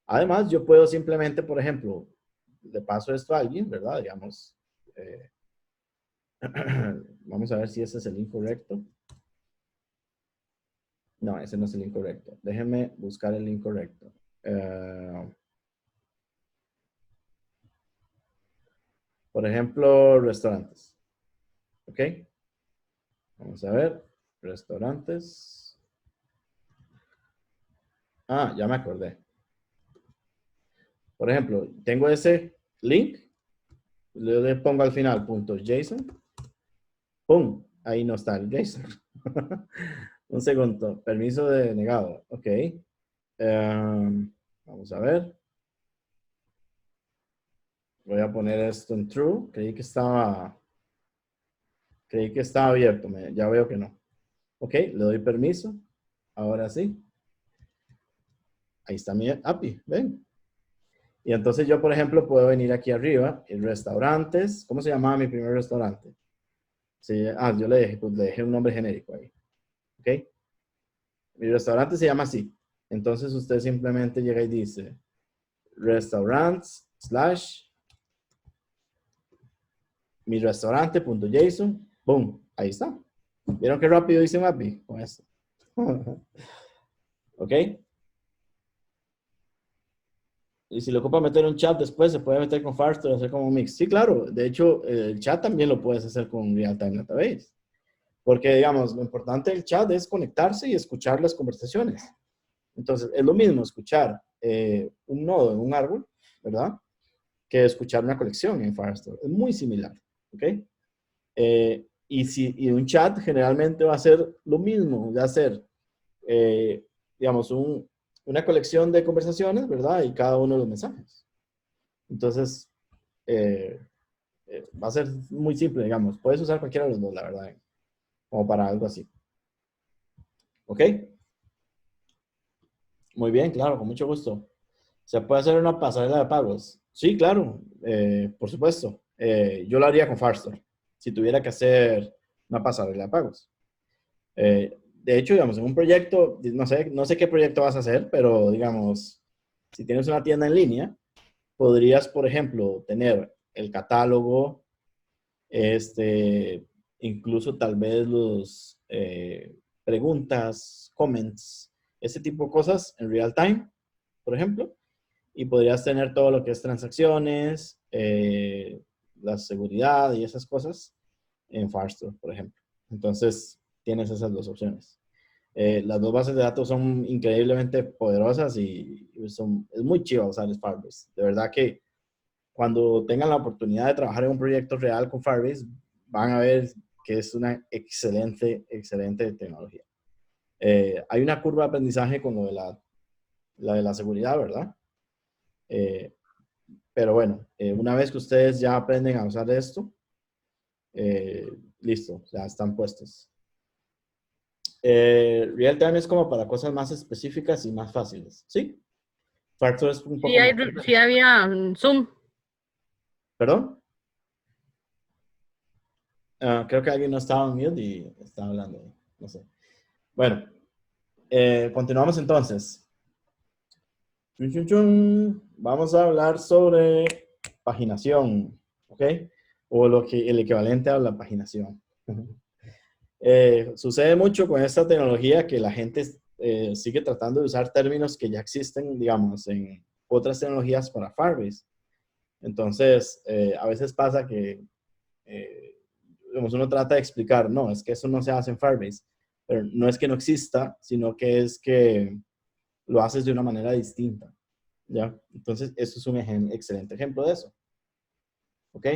Además, yo puedo simplemente, por ejemplo, le paso esto a alguien, ¿verdad? Digamos, vamos a ver si ese es el incorrecto. No, ese no es el incorrecto. Déjenme buscar el incorrecto. Por ejemplo, restaurantes. ¿Ok? Vamos a ver. Restaurantes. Ya me acordé. Por ejemplo, tengo ese link. Le pongo al final .json. ¡Pum! Ahí no está el JSON. Un segundo. Permiso de negado. Ok. Vamos a ver. Voy a poner esto en true. Creí que estaba abierto. Ya veo que no. Ok, le doy permiso. Ahora sí. Ahí está mi API, ¿ven? Y entonces yo, por ejemplo, puedo venir aquí arriba, en restaurantes. ¿Cómo se llamaba mi primer restaurante? Sí, yo le dejé un nombre genérico ahí. ¿Ok? Mi restaurante se llama así. Entonces usted simplemente llega y dice restaurants / mi restaurante.json. Boom, ahí está. ¿Vieron qué rápido hice un API con esto? ¿Ok? Y si lo ocupa meter un chat después, se puede meter con Firestore, hacer como un mix. Sí, claro. De hecho, el chat también lo puedes hacer con Real-Time Database. Porque, digamos, lo importante del chat es conectarse y escuchar las conversaciones. Entonces, es lo mismo escuchar un nodo en un árbol, ¿verdad? Que escuchar una colección en Firestore. Es muy similar, ¿ok? Y un chat generalmente va a ser lo mismo, va a ser, digamos, una colección de conversaciones, ¿verdad? Y cada uno de los mensajes. Entonces, va a ser muy simple, digamos. Puedes usar cualquiera de los dos, la verdad, como para algo así. ¿Ok? Muy bien, claro, con mucho gusto. ¿Se puede hacer una pasarela de pagos? Sí, claro, por supuesto. Yo lo haría con Firestore, si tuviera que hacer una pasarela de pagos. De hecho, digamos, en un proyecto, no sé qué proyecto vas a hacer, pero digamos, si tienes una tienda en línea, podrías, por ejemplo, tener el catálogo, incluso tal vez los preguntas, comments, ese tipo de cosas en real time, por ejemplo, y podrías tener todo lo que es transacciones, la seguridad y esas cosas en Firestore, por ejemplo. Entonces, tienes esas dos opciones. Las dos bases de datos son increíblemente poderosas y es muy chido usar Firebase. De verdad que cuando tengan la oportunidad de trabajar en un proyecto real con Firebase, van a ver que es una excelente, excelente tecnología. Hay una curva de aprendizaje con lo de la seguridad, ¿verdad? Pero bueno, una vez que ustedes ya aprenden a usar esto, listo, ya están puestos. Real time es como para cosas más específicas y más fáciles, ¿sí? Factor es un poco más. Sí había Zoom. ¿Perdón? Creo que alguien no estaba en mute y estaba hablando, no sé. Bueno, continuamos entonces. Chun, chun, chun. Vamos a hablar sobre paginación, ¿ok? O el equivalente a la paginación. Sucede mucho con esta tecnología que la gente sigue tratando de usar términos que ya existen, digamos, en otras tecnologías para Firebase. Entonces, a veces pasa que digamos, uno trata de explicar, no, es que eso no se hace en Firebase, pero no es que no exista, sino que es que lo haces de una manera distinta, ¿ya? Entonces, eso es un excelente ejemplo de eso. ¿Ok?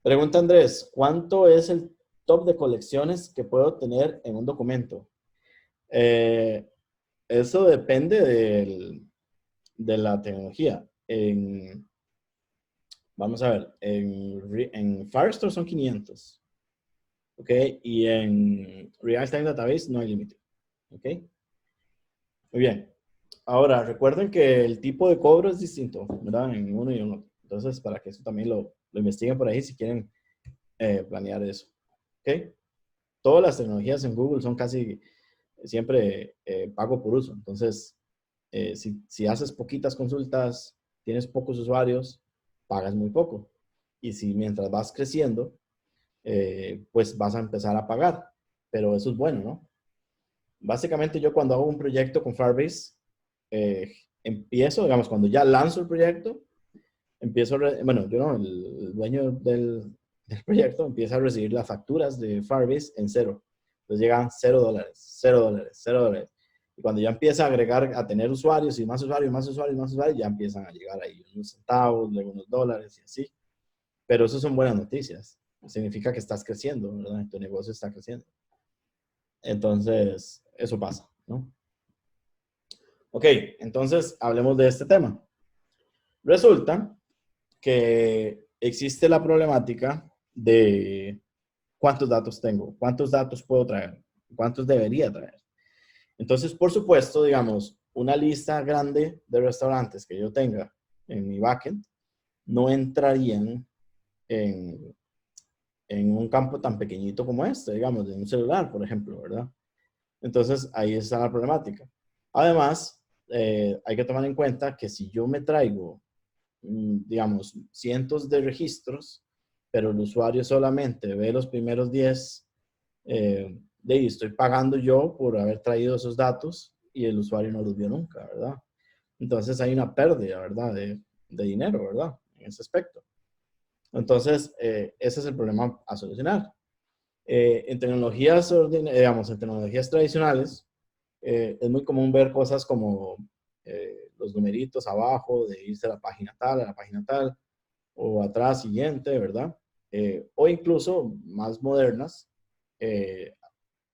Pregunta Andrés, ¿cuánto es el top de colecciones que puedo tener en un documento? Eso depende de la tecnología. Vamos a ver, en Firestore son 500. ¿Ok? Y en Real-Time Database no hay límite. ¿Ok? Muy bien. Ahora, recuerden que el tipo de cobro es distinto, ¿verdad? En uno y en otro. Entonces, para que eso también lo investiguen por ahí si quieren planear eso. ¿Ok? Todas las tecnologías en Google son casi siempre pago por uso. Entonces, si haces poquitas consultas, tienes pocos usuarios, pagas muy poco. Y si mientras vas creciendo, pues vas a empezar a pagar. Pero eso es bueno, ¿no? Básicamente yo cuando hago un proyecto con Firebase, empiezo, digamos, cuando ya lanzo el proyecto, bueno, yo no, el dueño del proyecto empieza a recibir las facturas de Firebase en cero. Entonces llegan $0, $0, $0. Y cuando ya empieza a agregar, a tener usuarios y más usuarios, más usuarios, más usuarios, ya empiezan a llegar ahí unos centavos, luego unos dólares y así. Pero eso son buenas noticias. Significa que estás creciendo, ¿verdad? Tu negocio está creciendo. Entonces, eso pasa, ¿no? Ok, entonces hablemos de este tema. Resulta que existe la problemática de cuántos datos tengo, cuántos datos puedo traer, cuántos debería traer. Entonces, por supuesto, digamos, una lista grande de restaurantes que yo tenga en mi backend no entrarían en un campo tan pequeñito como este, digamos, de un celular, por ejemplo, ¿verdad? Entonces, ahí está la problemática. Además, hay que tomar en cuenta que si yo me traigo, digamos, cientos de registros, pero el usuario solamente ve los primeros 10, de ahí estoy pagando yo por haber traído esos datos y el usuario no los vio nunca, ¿verdad? Entonces hay una pérdida, ¿verdad? De dinero, ¿verdad? En ese aspecto. Entonces, ese es el problema a solucionar. En tecnologías, digamos, en tecnologías tradicionales, es muy común ver cosas como los numeritos abajo de irse a la página tal, o atrás siguiente, ¿verdad? O incluso más modernas,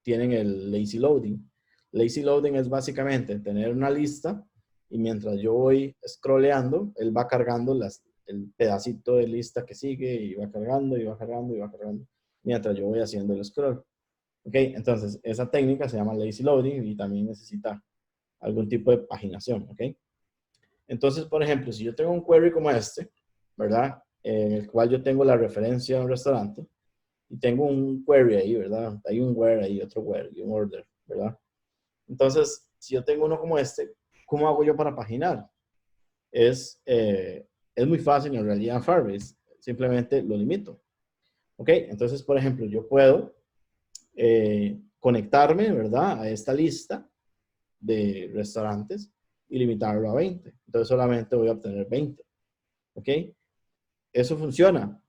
tienen el lazy loading. Lazy loading es básicamente tener una lista y mientras yo voy scrolleando, él va cargando el pedacito de lista que sigue y va cargando y va cargando y va cargando mientras yo voy haciendo el scroll. ¿Ok? Entonces, esa técnica se llama lazy loading y también necesita algún tipo de paginación. ¿Ok? Entonces, por ejemplo, si yo tengo un query como este, ¿verdad? En el cual yo tengo la referencia a un restaurante y tengo un query ahí, ¿verdad? Hay un where ahí, otro where y un order, ¿verdad? Entonces, si yo tengo uno como este, ¿cómo hago yo para paginar? Es muy fácil en realidad en Firebase. Simplemente lo limito. ¿Ok? Entonces, por ejemplo, yo puedo conectarme, ¿verdad? A esta lista de restaurantes y limitarlo a 20. Entonces, solamente voy a obtener 20. ¿Ok? Eso funciona.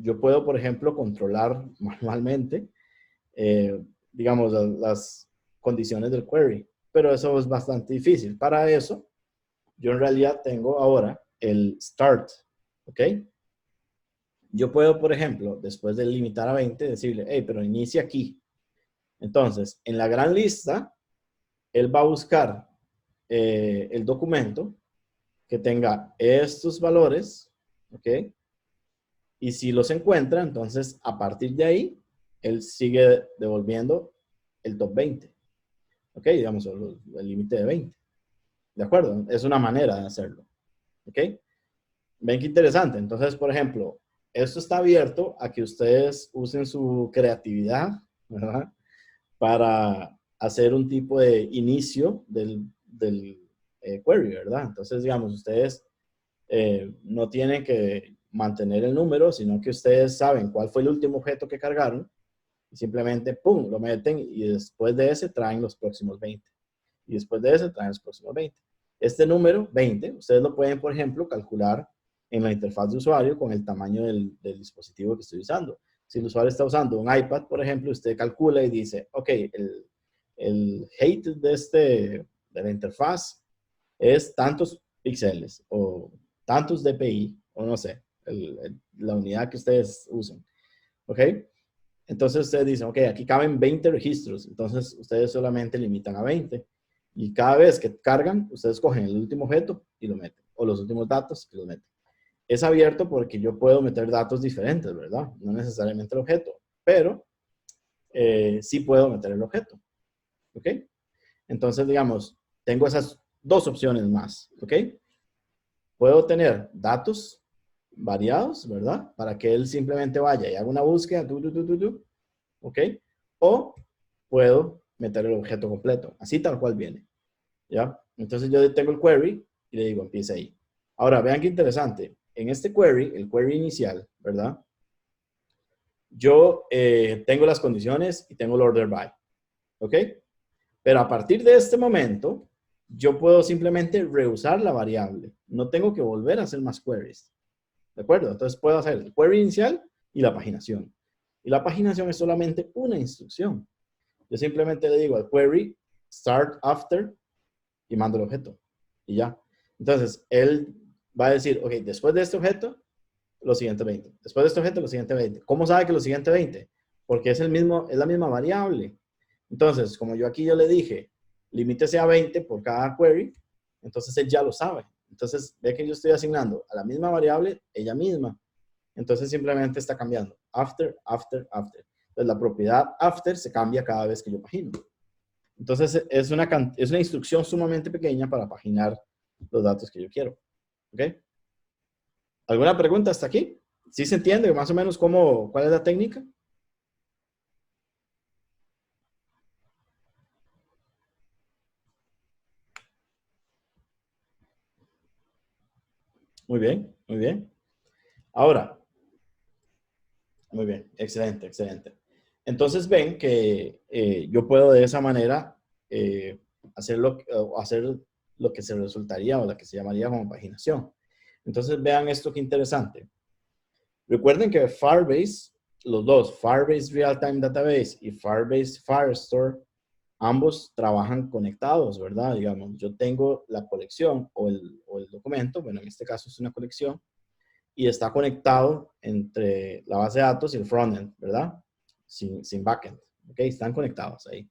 Yo puedo, por ejemplo, controlar manualmente, digamos, las condiciones del query, pero eso es bastante difícil. Para eso, yo en realidad tengo ahora el start, ¿ok? Yo puedo, por ejemplo, después de limitar a 20, decirle, hey, pero inicia aquí. Entonces, en la gran lista, él va a buscar el documento que tenga estos valores, ¿ok? Y si los encuentra, entonces, a partir de ahí, él sigue devolviendo el top 20. ¿Ok? Digamos, el límite de 20. ¿De acuerdo? Es una manera de hacerlo. ¿Ok? Ven qué interesante. Entonces, por ejemplo, esto está abierto a que ustedes usen su creatividad, ¿verdad? Para hacer un tipo de inicio del query, ¿verdad? Entonces, digamos, ustedes no tienen que mantener el número, sino que ustedes saben cuál fue el último objeto que cargaron y simplemente, ¡pum!, lo meten y después de ese traen los próximos 20. Y después de ese traen los próximos 20. Este número, 20, ustedes lo pueden, por ejemplo, calcular en la interfaz de usuario con el tamaño del dispositivo que estoy usando. Si el usuario está usando un iPad, por ejemplo, usted calcula y dice, ok, el height de la interfaz es tantos píxeles o tantos dpi, o no sé, la unidad que ustedes usen. ¿Ok? Entonces ustedes dicen, ok, aquí caben 20 registros, entonces ustedes solamente limitan a 20. Y cada vez que cargan, ustedes cogen el último objeto y lo meten, o los últimos datos y los meten. Es abierto porque yo puedo meter datos diferentes, ¿verdad? No necesariamente el objeto, pero sí puedo meter el objeto. ¿Ok? Entonces, digamos, tengo esas dos opciones más. ¿Ok? Puedo tener datos variados, ¿verdad? Para que él simplemente vaya y haga una búsqueda, ¿ok? O puedo meter el objeto completo, así tal cual viene, ¿ya? Entonces yo tengo el query y le digo, empieza ahí. Ahora, vean qué interesante. En este query, el query inicial, ¿verdad? Yo tengo las condiciones y tengo el order by, ¿ok? Pero a partir de este momento, yo puedo simplemente reusar la variable. No tengo que volver a hacer más queries. ¿De acuerdo? Entonces puedo hacer el query inicial y la paginación. Y la paginación es solamente una instrucción. Yo simplemente le digo al query start after y mando el objeto. Y ya. Entonces, él va a decir, ok, después de este objeto, los siguientes 20. Después de este objeto, los siguientes 20. ¿Cómo sabe que los siguientes 20? Porque es la misma variable. Entonces, como yo aquí le dije, limítese a 20 por cada query, entonces él ya lo sabe. Entonces, ve que yo estoy asignando a la misma variable ella misma. Entonces, simplemente está cambiando. After, after, after. Entonces, la propiedad after se cambia cada vez que yo pagino. Entonces, es una instrucción sumamente pequeña para paginar los datos que yo quiero. ¿Ok? ¿Alguna pregunta hasta aquí? ¿Sí se entiende más o menos cuál es la técnica? Muy bien, muy bien. Ahora, muy bien, excelente, excelente. Entonces ven que yo puedo de esa manera hacer lo que se resultaría o lo que se llamaría como paginación. Entonces vean esto que interesante. Recuerden que Firebase, los dos, Firebase Real-Time Database y Firebase Firestore, ambos trabajan conectados, ¿verdad? Digamos, yo tengo la colección o el documento, bueno, en este caso es una colección, y está conectado entre la base de datos y el frontend, ¿verdad? Sin backend, ¿ok? Están conectados ahí,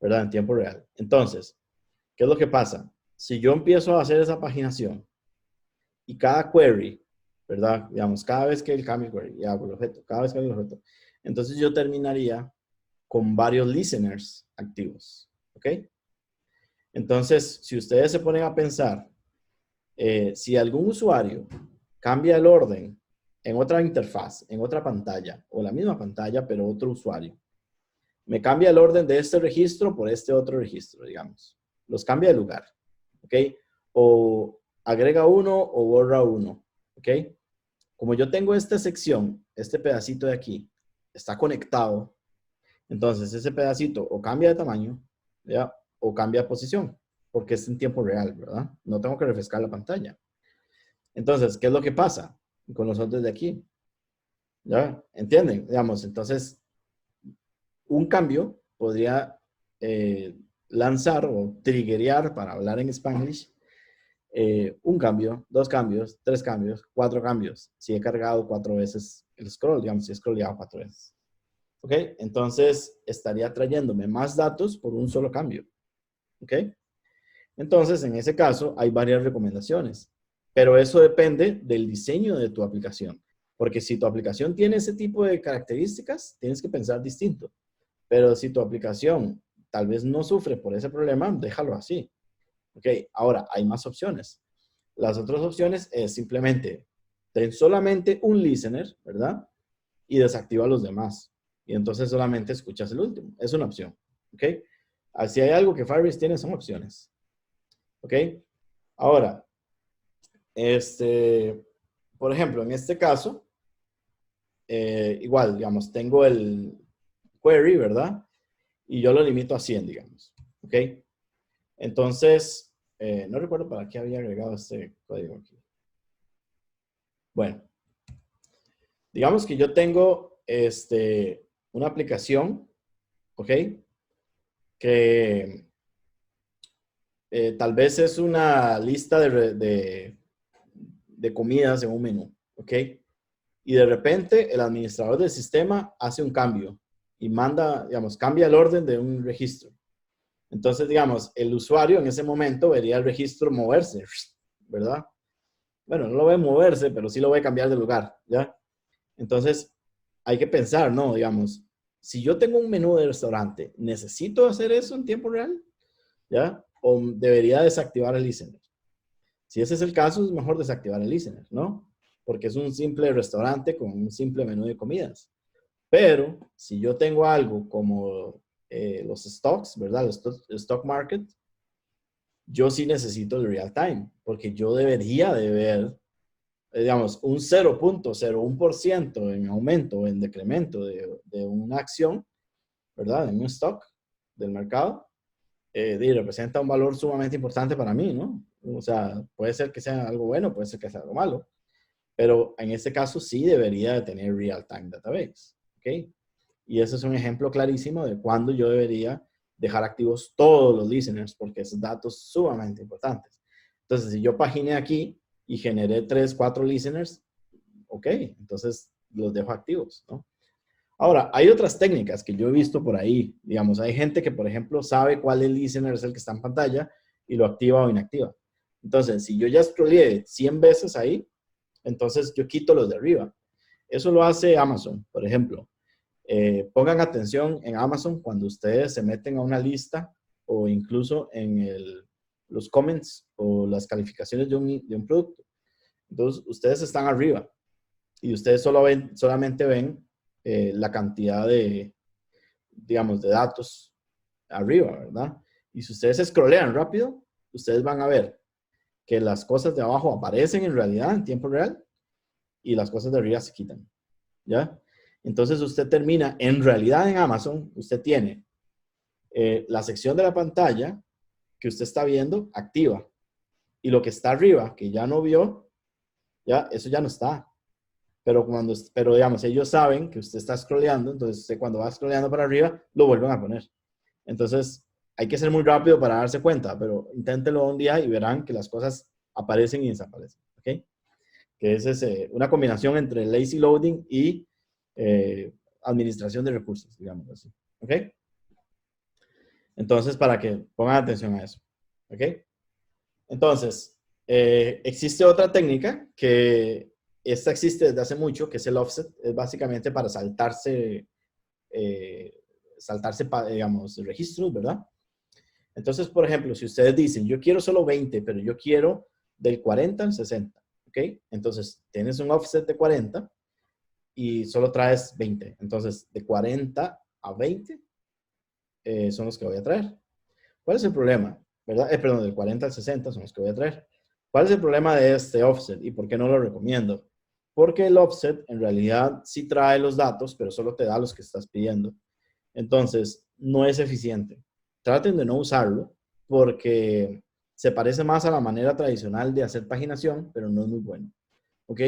¿verdad? En tiempo real. Entonces, ¿qué es lo que pasa? Si yo empiezo a hacer esa paginación y cada query, ¿verdad? Digamos, cada vez que el cambio query y hago el objeto, cada vez que hago el objeto, entonces yo terminaría con varios listeners activos, ¿ok? Entonces, si ustedes se ponen a pensar, si algún usuario cambia el orden en otra interfaz, en otra pantalla, o la misma pantalla, pero otro usuario, me cambia el orden de este registro por este otro registro, digamos. Los cambia de lugar, ¿ok? O agrega uno o borra uno, ¿ok? Como yo tengo esta sección, este pedacito de aquí, está conectado, entonces ese pedacito o cambia de tamaño, ¿ya? O cambia de posición, porque es en tiempo real, ¿verdad? No tengo que refrescar la pantalla. Entonces, ¿qué es lo que pasa con los otros de aquí? ¿Ya? ¿Entienden? Digamos, entonces, un cambio podría lanzar o triggerear, para hablar en Spanglish, un cambio, 2 cambios, 3 cambios, 4 cambios. Si he cargado 4 veces el scroll, digamos, si he scrollado 4 veces. ¿Ok? Entonces, estaría trayéndome más datos por un solo cambio. ¿Ok? Entonces, en ese caso, hay varias recomendaciones. Pero eso depende del diseño de tu aplicación. Porque si tu aplicación tiene ese tipo de características, tienes que pensar distinto. Pero si tu aplicación tal vez no sufre por ese problema, déjalo así. ¿Ok? Ahora, hay más opciones. Las otras opciones es simplemente ten solamente un listener, ¿verdad? Y desactiva los demás. Y entonces solamente escuchas el último. Es una opción. ¿Ok? Si hay algo que Firebase tiene, son opciones. ¿Ok? Ahora, por ejemplo, en este caso, igual, digamos, tengo el query, ¿verdad? Y yo lo limito a 100, digamos. ¿Ok? Entonces, no recuerdo para qué había agregado este código aquí. Bueno, digamos que yo tengo una aplicación, ¿ok? Que tal vez es una lista de comidas en un menú, ¿ok? Y de repente el administrador del sistema hace un cambio y manda, digamos, cambia el orden de un registro. Entonces, digamos, el usuario en ese momento vería el registro moverse, ¿verdad? Bueno, no lo ve moverse, pero sí lo ve cambiar de lugar, ¿ya? Entonces, hay que pensar, ¿no? Digamos, si yo tengo un menú de restaurante, ¿necesito hacer eso en tiempo real? ¿Ya? ¿O debería desactivar el listener? Si ese es el caso, es mejor desactivar el listener, ¿no? Porque es un simple restaurante con un simple menú de comidas. Pero, si yo tengo algo como los stocks, ¿verdad? El stock market, yo sí necesito el real time, porque yo debería de ver, digamos, un 0.01% en aumento o en decremento de una acción, ¿verdad? En un stock del mercado, representa un valor sumamente importante para mí, ¿no? O sea, puede ser que sea algo bueno, puede ser que sea algo malo, pero en este caso sí debería de tener real-time database, ¿ok? Y ese es un ejemplo clarísimo de cuándo yo debería dejar activos todos los listeners, porque esos datos sumamente importantes. Entonces, si yo paginé aquí y generé 3, 4 listeners, ok, entonces los dejo activos, ¿no? Ahora, hay otras técnicas que yo he visto por ahí. Digamos, hay gente que, por ejemplo, sabe cuál listener es el que está en pantalla y lo activa o inactiva. Entonces, si yo ya scrollé 100 veces ahí, entonces yo quito los de arriba. Eso lo hace Amazon, por ejemplo. Pongan atención en Amazon cuando ustedes se meten a una lista o incluso en los comments o las calificaciones de un producto. Entonces, ustedes están arriba y ustedes solamente ven la cantidad de, digamos, de datos arriba, ¿verdad? Y si ustedes scrollean rápido, ustedes van a ver que las cosas de abajo aparecen en realidad, en tiempo real, y las cosas de arriba se quitan, ¿ya? Entonces usted termina, en realidad en Amazon, usted tiene la sección de la pantalla que usted está viendo activa, y lo que está arriba, que ya no vio, ya, eso ya no está. Pero digamos, ellos saben que usted está scrolleando, entonces usted cuando va scrolleando para arriba, lo vuelven a poner. Entonces, hay que ser muy rápido para darse cuenta, pero inténtelo un día y verán que las cosas aparecen y desaparecen, ¿ok? Que es una combinación entre lazy loading y administración de recursos, digamos así, ¿ok? Entonces, para que pongan atención a eso, ¿ok? Entonces, existe otra técnica que esta existe desde hace mucho, que es el offset. Es básicamente para saltarse, digamos, registros, ¿verdad? Entonces, por ejemplo, si ustedes dicen, yo quiero solo 20, pero yo quiero del 40 al 60, ¿ok? Entonces, tienes un offset de 40 y solo traes 20. Entonces, de 40 a 20 son los que voy a traer. ¿Cuál es el problema? ¿Verdad? Perdón, del 40 al 60 son los que voy a traer. ¿Cuál es el problema de este offset y por qué no lo recomiendo? Porque el offset en realidad sí trae los datos, pero solo te da los que estás pidiendo. Entonces, no es eficiente. Traten de no usarlo porque se parece más a la manera tradicional de hacer paginación, pero no es muy bueno. ¿Ok?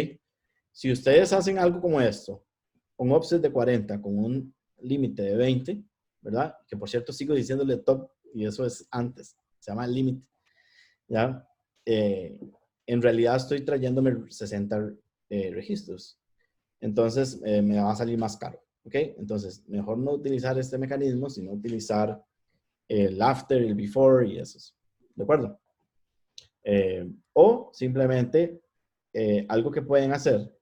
Si ustedes hacen algo como esto, un offset de 40 con un límite de 20, ¿verdad? Que por cierto sigo diciéndole top y eso es antes, se llama límite, ¿ya? En realidad estoy trayéndome 60 registros. Entonces me va a salir más caro, ¿ok? Entonces, mejor no utilizar este mecanismo, sino utilizar el after, el before y esos, ¿de acuerdo? O simplemente algo que pueden hacer,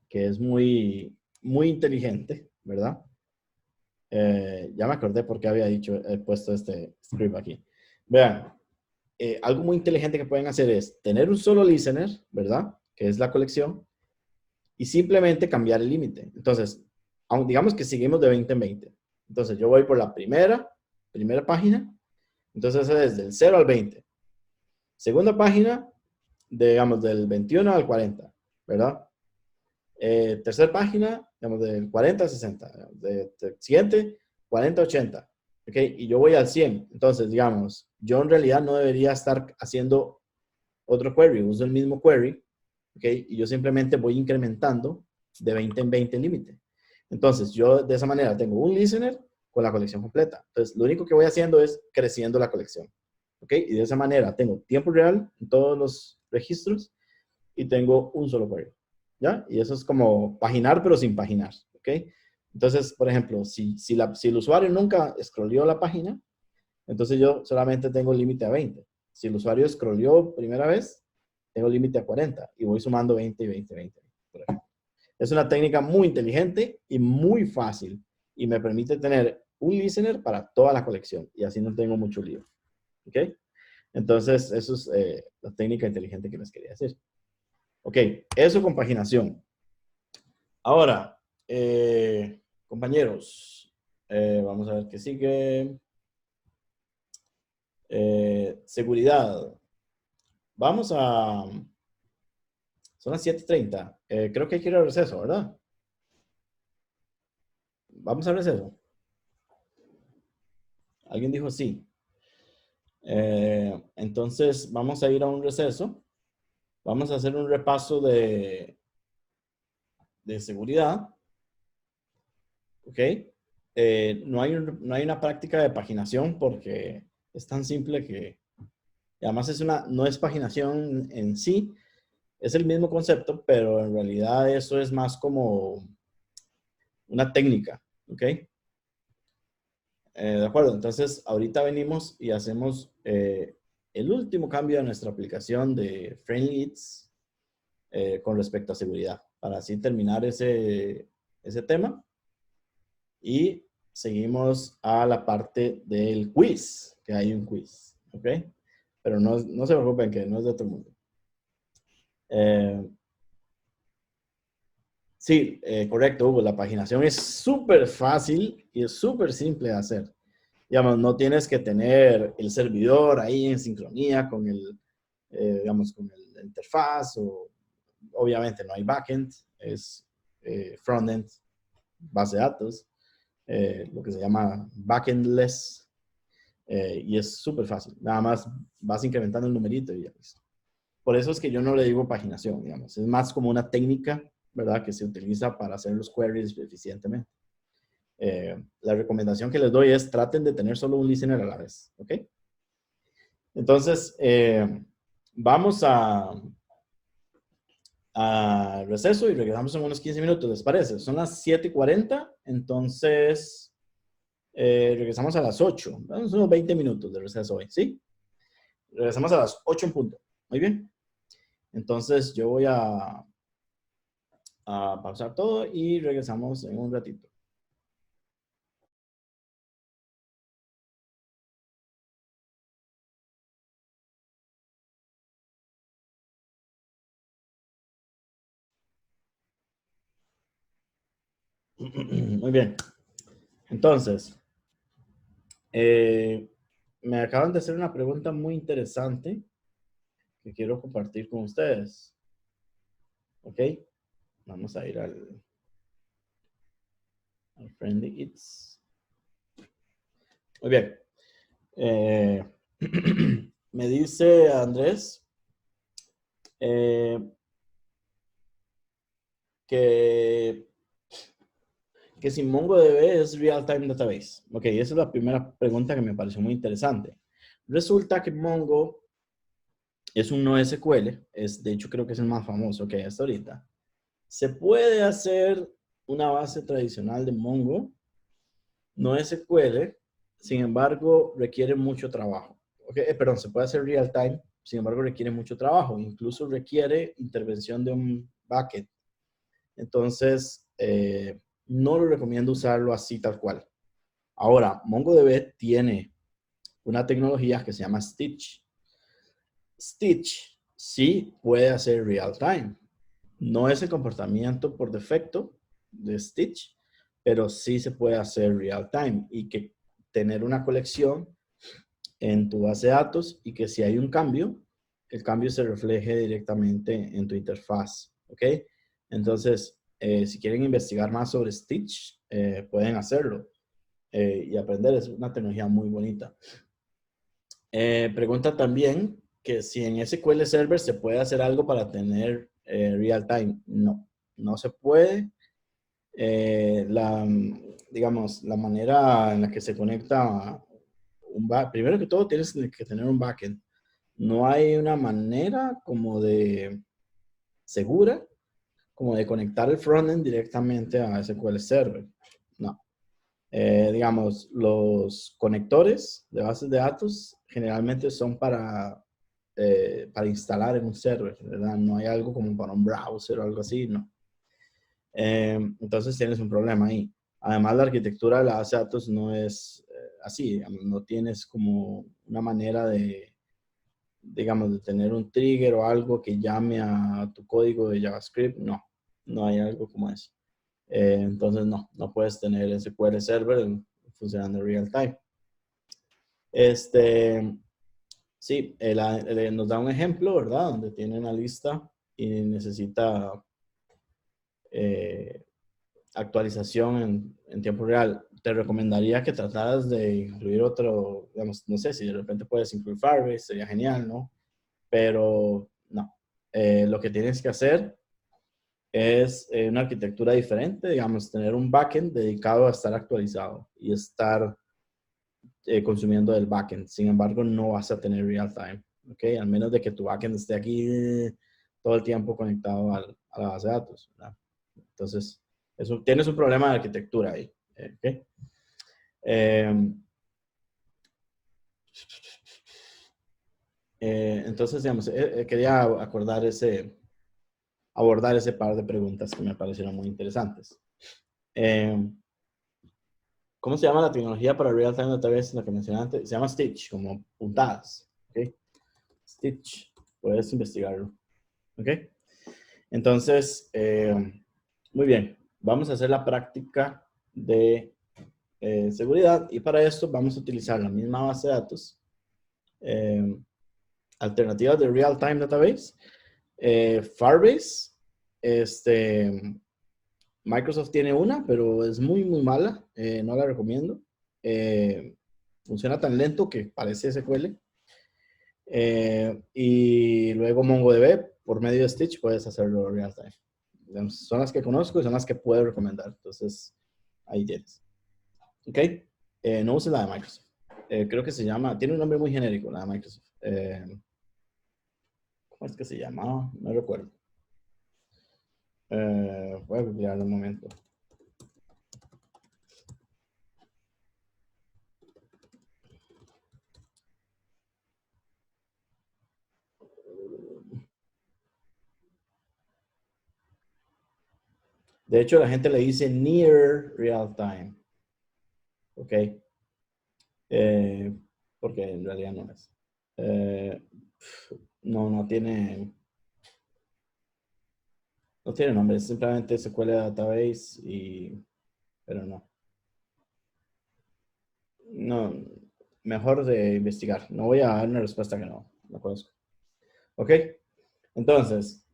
que es muy, muy inteligente, ¿verdad? Ya me acordé por qué había puesto este script aquí. Vean, algo muy inteligente que pueden hacer es tener un solo listener, ¿verdad? Que es la colección, y simplemente cambiar el límite. Entonces, digamos que seguimos de 20 en 20. Entonces, yo voy por la primera página. Entonces, es del 0 al 20. Segunda página, digamos, del 21 al 40, ¿verdad? Tercera página, digamos, del 40 al 60. Siguiente, 40 a 80. ¿Ok? Y yo voy al 100. Entonces, digamos, yo en realidad no debería estar haciendo otro query. Uso el mismo query. ¿Ok? Y yo simplemente voy incrementando de 20 en 20 el límite. Entonces, yo de esa manera tengo un listener con la colección completa. Entonces, lo único que voy haciendo es creciendo la colección. ¿Ok? Y de esa manera tengo tiempo real en todos los registros y tengo un solo query. ¿Ya? Y eso es como paginar, pero sin paginar. ¿Ok? Entonces, por ejemplo, si el usuario nunca scrolleó la página, entonces yo solamente tengo límite a 20. Si el usuario scrolleó primera vez, tengo límite a 40 y voy sumando 20 y 20, 20. Por ejemplo. Es una técnica muy inteligente y muy fácil y me permite tener un listener para toda la colección y así no tengo mucho lío. ¿Ok? Entonces, eso es la técnica inteligente que les quería decir. Ok, eso con paginación. Ahora, compañeros, vamos a ver qué sigue. Seguridad. Vamos a... Son las 7:30. Creo que hay que ir al receso, ¿verdad? Vamos al receso. ¿Alguien dijo sí? Entonces, vamos a ir a un receso. Vamos a hacer un repaso de seguridad. ¿Ok? No hay una práctica de paginación porque es tan simple que... Además, no es paginación en sí. Es el mismo concepto, pero en realidad eso es más como una técnica. ¿Ok? De acuerdo, entonces ahorita venimos y hacemos el último cambio de nuestra aplicación de Friendly's con respecto a seguridad, para así terminar ese tema. Y seguimos a la parte del quiz, que hay un quiz, ¿ok? Pero no se preocupen que no es de todo el mundo. Sí, correcto, Hugo. La paginación es súper fácil y es súper simple de hacer. Digamos, no tienes que tener el servidor ahí en sincronía con el, digamos, con la interfaz. Obviamente no hay backend, es frontend, base de datos, lo que se llama backendless. Y es súper fácil. Nada más vas incrementando el numerito y ya listo. Por eso es que yo no le digo paginación, digamos. Es más como una técnica, ¿verdad? Que se utiliza para hacer los queries eficientemente. La recomendación que les doy es traten de tener solo un listener a la vez, ¿ok? Entonces, vamos a receso y regresamos en unos 15 minutos, ¿les parece? Son las 7:40, entonces regresamos a las 8. Vamos unos 20 minutos de receso hoy, ¿sí? Regresamos a las 8 en punto. Muy bien. Entonces, yo voy a pausar todo y regresamos en un ratito. Muy bien. Entonces, me acaban de hacer una pregunta muy interesante que quiero compartir con ustedes. ¿Ok? Vamos a ir al Friendly Eats. Muy bien. Me dice Andrés que si MongoDB es Real-Time Database. Ok, esa es la primera pregunta que me pareció muy interesante. Resulta que Mongo es un NoSQL, de hecho creo que es el más famoso que hay hasta ahorita. Se puede hacer una base tradicional de Mongo, NoSQL, sin embargo requiere mucho trabajo. Okay, perdón, se puede hacer real-time, sin embargo requiere mucho trabajo, incluso requiere intervención de un backend. Entonces, no lo recomiendo usarlo así tal cual. Ahora, MongoDB tiene una tecnología que se llama Stitch. Stitch sí puede hacer real-time. No es el comportamiento por defecto de Stitch, pero sí se puede hacer real-time y que tener una colección en tu base de datos y que si hay un cambio, el cambio se refleje directamente en tu interfaz. ¿Ok? Entonces, si quieren investigar más sobre Stitch, pueden hacerlo y aprender. Es una tecnología muy bonita. Pregunta también que si en SQL Server se puede hacer algo para tener real time. No, no se puede. Digamos, la manera en la que se conecta primero que todo tienes que tener un backend. No hay una manera como de segura como de conectar el frontend directamente a SQL Server. No. Digamos, los conectores de bases de datos generalmente son para instalar en un server, ¿verdad? No hay algo como para un browser o algo así, no. Entonces tienes un problema ahí. Además, la arquitectura de la base de datos no es así, digamos, no tienes como una manera de, digamos, de tener un trigger o algo que llame a tu código de JavaScript, no hay algo como eso. Entonces, no puedes tener SQL Server funcionando real time. Sí, nos da un ejemplo, ¿verdad? Donde tiene una lista y necesita actualización en tiempo real. Te recomendaría que trataras de incluir otro, digamos, no sé, si de repente puedes incluir Firebase, sería genial, ¿no? Pero no. Lo que tienes que hacer es una arquitectura diferente, digamos, tener un backend dedicado a estar actualizado y estar consumiendo el backend. Sin embargo, no vas a tener real time, ¿ok? Al menos de que tu backend esté aquí todo el tiempo conectado a la base de datos, ¿verdad? Entonces, tienes un problema de arquitectura ahí, ¿ok? Entonces, digamos, quería abordar ese par de preguntas que me parecieron muy interesantes. ¿Cómo se llama la tecnología para Real-Time Database, la que mencioné antes? Se llama Stitch, como puntadas. ¿Okay? Stitch, puedes investigarlo. ¿Ok? Entonces, muy bien. Vamos a hacer la práctica de seguridad y para esto vamos a utilizar la misma base de datos. Alternativas de Real-Time Database. Firebase. Microsoft tiene una, pero es muy, muy mala. No la recomiendo. Funciona tan lento que parece SQL. Y luego MongoDB, por medio de Stitch, puedes hacerlo real time. Son las que conozco y son las que puedo recomendar. Entonces, ahí tienes. ¿Ok? No uses la de Microsoft. Creo que se llama, tiene un nombre muy genérico, la de Microsoft. ¿Cómo es que se llamaba? No recuerdo. Voy a googlearlo un momento. De hecho, la gente le dice near real time. ¿Ok? Porque en realidad no es. No tiene nombre, es simplemente SQL Database pero no. No, mejor de investigar. No voy a dar una respuesta que no conozco. ¿Ok? Entonces,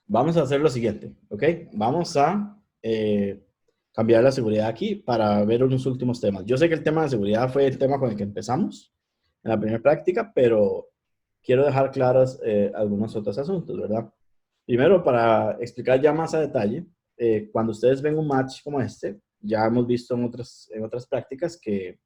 vamos a hacer lo siguiente. ¿Ok? Vamos a cambiar la seguridad aquí para ver unos últimos temas. Yo sé que el tema de seguridad fue el tema con el que empezamos en la primera práctica, pero quiero dejar claros algunos otros asuntos, ¿verdad? Primero, para explicar ya más a detalle, cuando ustedes ven un match como este, ya hemos visto en otras prácticas que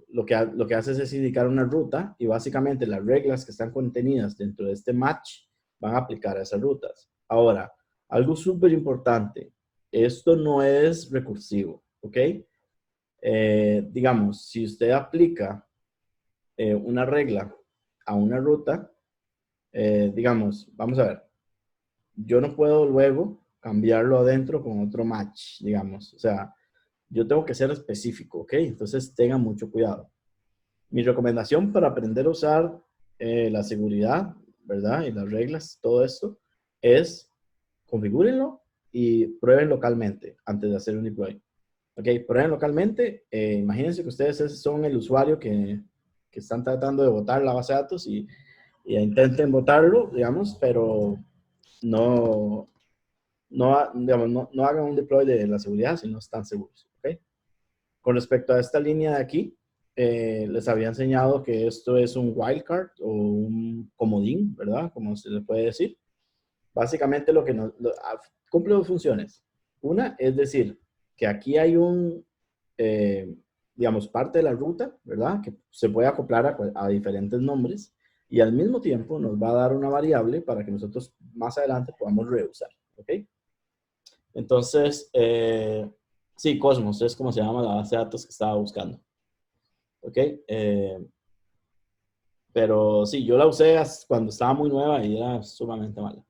lo que haces es indicar una ruta y básicamente las reglas que están contenidas dentro de este match van a aplicar a esas rutas. Ahora, algo súper importante, esto no es recursivo, ¿ok? Digamos, si usted aplica una regla a una ruta, digamos, vamos a ver, yo no puedo luego cambiarlo adentro con otro match, digamos. O sea, yo tengo que ser específico, ¿ok? Entonces tengan mucho cuidado. Mi recomendación para aprender a usar la seguridad, ¿verdad? Y las reglas, todo esto, es configúrenlo y prueben localmente antes de hacer un deploy. ¿Ok? Prueben localmente. Imagínense que ustedes son el usuario que están tratando de botar la base de datos y intenten botarlo, digamos, pero no hagan un deploy de la seguridad si no están seguros. ¿Okay? Con respecto a esta línea de aquí, les había enseñado que esto es un wildcard o un comodín, ¿verdad? Como se le puede decir. Básicamente cumple dos funciones. Una es decir, que aquí hay digamos, parte de la ruta, ¿verdad? Que se puede acoplar a diferentes nombres y al mismo tiempo nos va a dar una variable para que nosotros más adelante podamos reusar. ¿Ok? Entonces, sí, Cosmos es como se llama la base de datos que estaba buscando. ¿Ok? Pero sí, yo la usé cuando estaba muy nueva y era sumamente mala.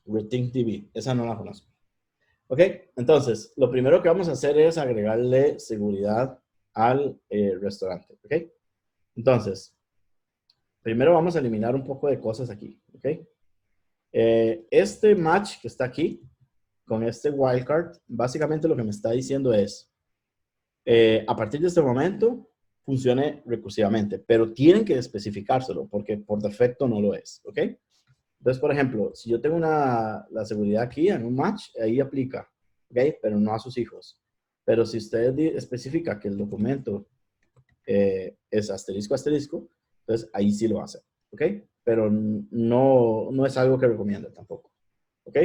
RethinkDB, esa no la conozco. ¿Ok? Entonces, lo primero que vamos a hacer es agregarle seguridad al restaurante. ¿Ok? Entonces, primero vamos a eliminar un poco de cosas aquí. ¿Ok? Este match que está aquí, con este wildcard, básicamente lo que me está diciendo es, a partir de este momento, funcione recursivamente, pero tienen que especificárselo porque por defecto no lo es, ¿ok? Entonces, por ejemplo, si yo tengo la seguridad aquí en un match, ahí aplica, ¿ok? Pero no a sus hijos. Pero si usted especifica que el documento es asterisco, asterisco, entonces ahí sí lo hace, ¿ok? Pero no es algo que recomiendo tampoco, ¿ok?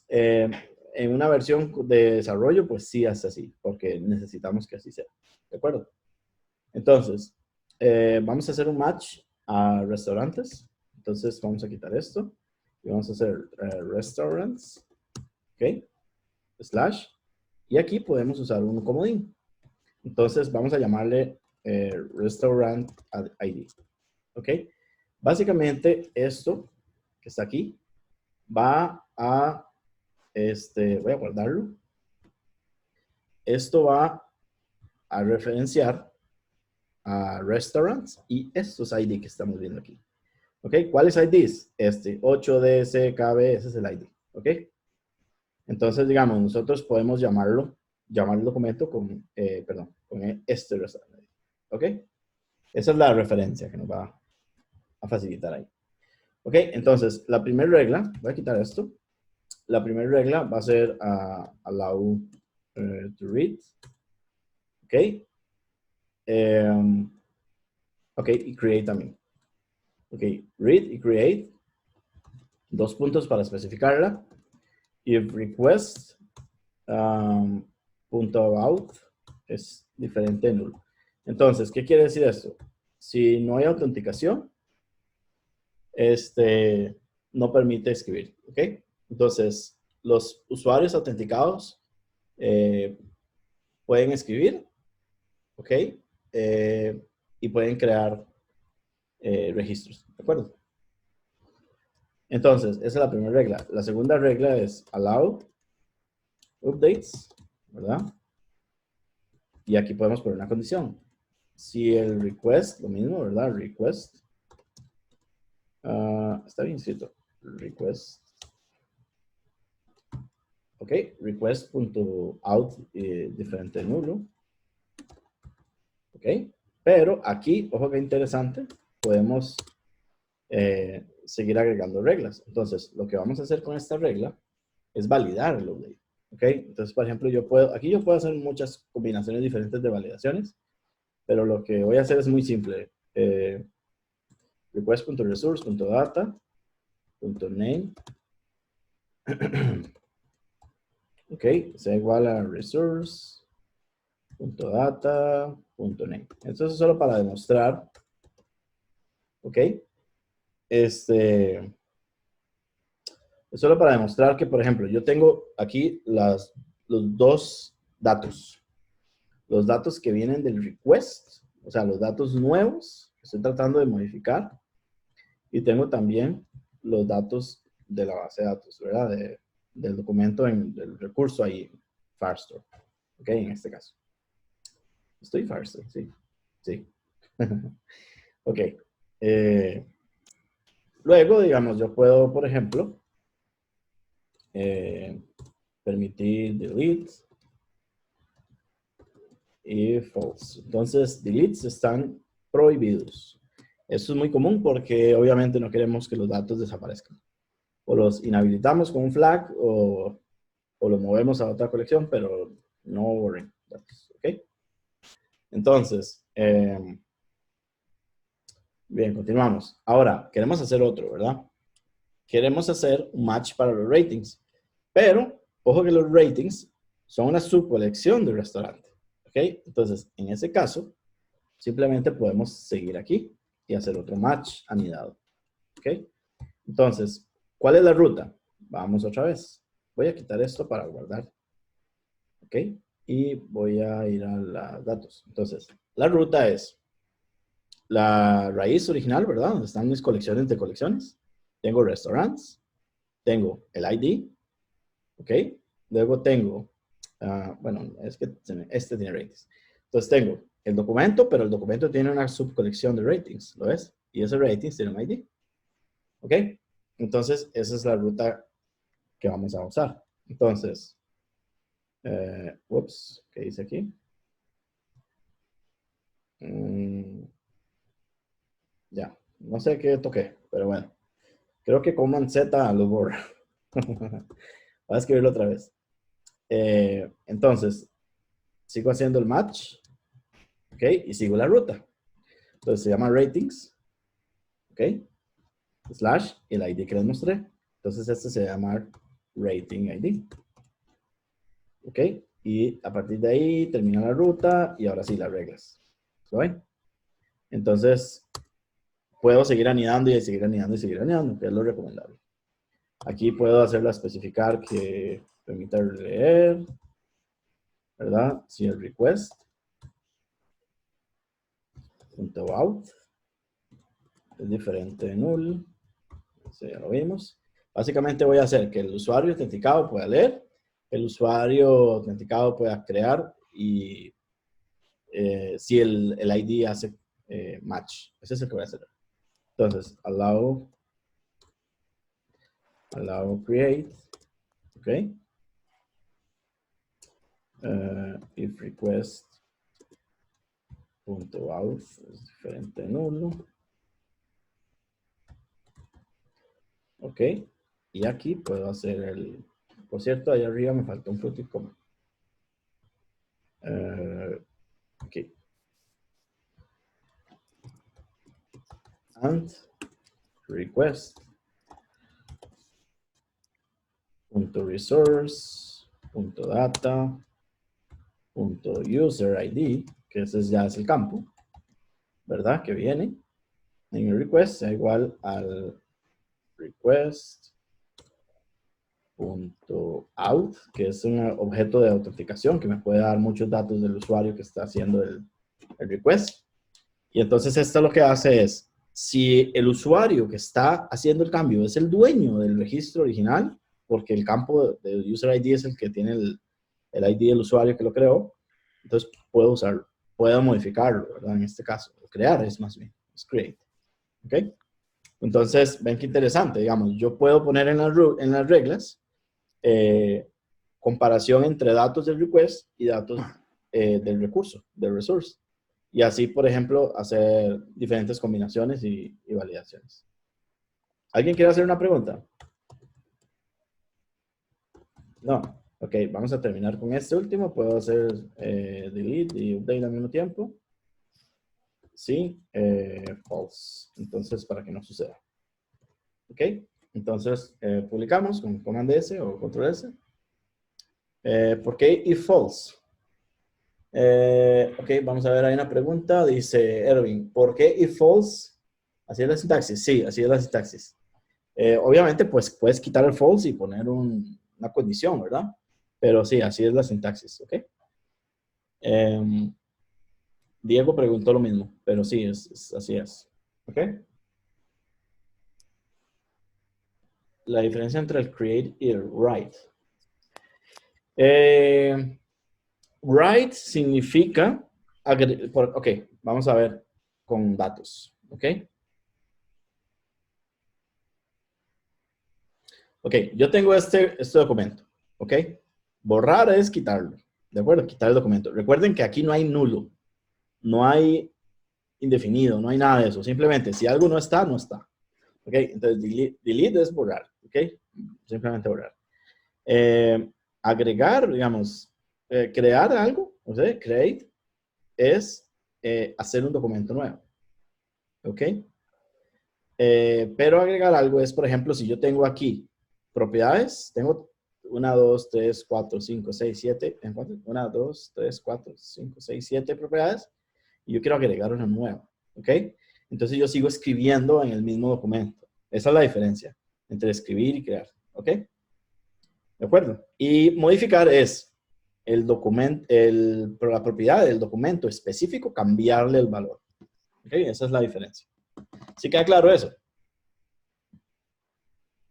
En una versión de desarrollo, pues sí es así, porque necesitamos que así sea. ¿De acuerdo? Entonces, vamos a hacer un match a restaurantes. Entonces, vamos a quitar esto y vamos a hacer restaurants, ¿ok? Slash. Y aquí podemos usar un comodín. Entonces vamos a llamarle restaurant ID. ¿Ok? Básicamente esto que está aquí va a, voy a guardarlo. Esto va a referenciar a restaurants y estos ID que estamos viendo aquí. ¿Ok? ¿Cuáles IDs? 8DSKB, ese es el ID. ¿Ok? Entonces, digamos, nosotros podemos llamar el documento con, con este restaurant ID. ¿Ok? Esa es la referencia que nos va a facilitar ahí. ¿Ok? Entonces, la primera regla, voy a quitar esto. La primera regla va a ser allow to read. ¿Ok? Ok, y create también. Ok, read y create. 2 puntos para especificarla. If request punto about es diferente de nulo. Entonces, ¿qué quiere decir esto? Si no hay autenticación, no permite escribir. ¿Ok? Entonces, los usuarios autenticados pueden escribir. ¿Ok? Y pueden crear registros. ¿De acuerdo? Entonces, esa es la primera regla. La segunda regla es allow updates, ¿verdad? Y aquí podemos poner una condición. Si el request, lo mismo, ¿verdad? Request. Está bien escrito. Request. Ok, request.out diferente de nulo. Ok, pero aquí, ojo que interesante, podemos seguir agregando reglas. Entonces, lo que vamos a hacer con esta regla es validar el update. ¿Ok? Entonces, por ejemplo, aquí yo puedo hacer muchas combinaciones diferentes de validaciones, pero lo que voy a hacer es muy simple. Request.resource.data.name ok, sea igual a resource.data.name. Esto es solo para demostrar, ok, es solo para demostrar que, por ejemplo, yo tengo aquí los dos datos. Los datos que vienen del request, o sea, los datos nuevos que estoy tratando de modificar. Y tengo también los datos de la base de datos, ¿verdad? Del documento, del recurso ahí, Firestore. Ok, en este caso. Estoy Firestore, sí. Sí. Ok. Luego, digamos, yo puedo, por ejemplo, permitir delete y false. Entonces, deletes están prohibidos. Eso es muy común porque obviamente no queremos que los datos desaparezcan. O los inhabilitamos con un flag o los movemos a otra colección, pero no borren datos. ¿Ok? Entonces, bien, continuamos. Ahora, queremos hacer otro, ¿verdad? Queremos hacer un match para los ratings. Pero, ojo que los ratings son una subcolección del restaurante. ¿Ok? Entonces, en ese caso, simplemente podemos seguir aquí y hacer otro match anidado. ¿Ok? Entonces, ¿cuál es la ruta? Vamos otra vez. Voy a quitar esto para guardar. ¿Ok? Y voy a ir a los datos. Entonces, la ruta es la raíz original, ¿verdad? Donde están mis colecciones de colecciones. Tengo restaurants. Tengo el ID. ¿Ok? Luego tengo, bueno, es que este tiene ratings. Entonces tengo el documento, pero el documento tiene una subcolección de ratings, ¿lo ves? Y ese ratings tiene un ID. ¿Ok? Entonces, esa es la ruta que vamos a usar. Entonces, ups, ¿qué dice aquí? Ya, no sé qué toqué, pero bueno. Creo que Command Z lo borra. Voy a escribirlo otra vez. Entonces, sigo haciendo el match. ¿Ok? Y sigo la ruta. Entonces se llama ratings. ¿Ok? Slash el ID que les mostré. Entonces este se llama rating ID. ¿Ok? Y a partir de ahí termina la ruta y ahora sí las reglas. ¿Lo ven? Entonces, puedo seguir anidando y seguir anidando y seguir anidando, que es lo recomendable. Aquí puedo hacerla especificar que permita leer, ¿verdad? Si el request .out es diferente de null. Eso ya lo vimos. Básicamente voy a hacer que el usuario autenticado pueda leer, el usuario autenticado pueda crear y si el ID hace match. Ese es el que voy a hacer. Entonces, allow create. Ok. If request .out es diferente de nulo. Ok. Y aquí puedo hacer el... Por cierto, ahí arriba me falta un fruity comma. Ok. And request .resource .data .user ID, que ese ya es el campo, ¿verdad? Que viene en el request, sea igual al request.out, que es un objeto de autenticación que me puede dar muchos datos del usuario que está haciendo el request. Y entonces esto lo que hace es, si el usuario que está haciendo el cambio es el dueño del registro original, porque el campo de user ID es el que tiene el ID del usuario que lo creó, entonces puedo usarlo, puedo modificarlo, ¿verdad? En este caso, o crear es más bien, es create. ¿Ok? Entonces, ven qué interesante, digamos, yo puedo poner en las reglas comparación entre datos del request y datos del recurso, del resource. Y así, por ejemplo, hacer diferentes combinaciones y validaciones. ¿Alguien quiere hacer una pregunta? No. Ok, vamos a terminar con este último. Puedo hacer delete y update al mismo tiempo. Sí, false. Entonces, para que no suceda. Ok, entonces publicamos con Command S o Control S. ¿Por qué if false? Ok, vamos a ver, hay una pregunta. Dice Erwin, ¿por qué if false? ¿Así es la sintaxis? Sí, así es la sintaxis. Obviamente, pues puedes quitar el false y poner una condición, ¿verdad? Pero sí, así es la sintaxis, ¿ok? Diego preguntó lo mismo, pero sí, así es. ¿Ok? La diferencia entre el create y el write. Write significa... Ok, vamos a ver con datos. ¿Ok? Ok, yo tengo este documento. ¿Ok? Borrar es quitarlo. ¿De acuerdo? Quitar el documento. Recuerden que aquí no hay nulo. No hay indefinido, no hay nada de eso. Simplemente, si algo no está, no está. ¿Ok? Entonces, delete es borrar. ¿Ok? Simplemente borrar. Agregar, digamos, crear algo, o sea, create, es hacer un documento nuevo. ¿Ok? Pero agregar algo es, por ejemplo, si yo tengo aquí propiedades, tengo 1, 2, 3, 4, 5, 6, 7, 1, 2, 3, 4, 5, 6, 7 propiedades, y yo quiero agregar una nueva. ¿Ok? Entonces yo sigo escribiendo en el mismo documento. Esa es la diferencia entre escribir y crear. ¿Ok? ¿De acuerdo? Y modificar es el documento, la propiedad del documento específico, cambiarle el valor. ¿Ok? Esa es la diferencia. ¿Sí queda claro eso?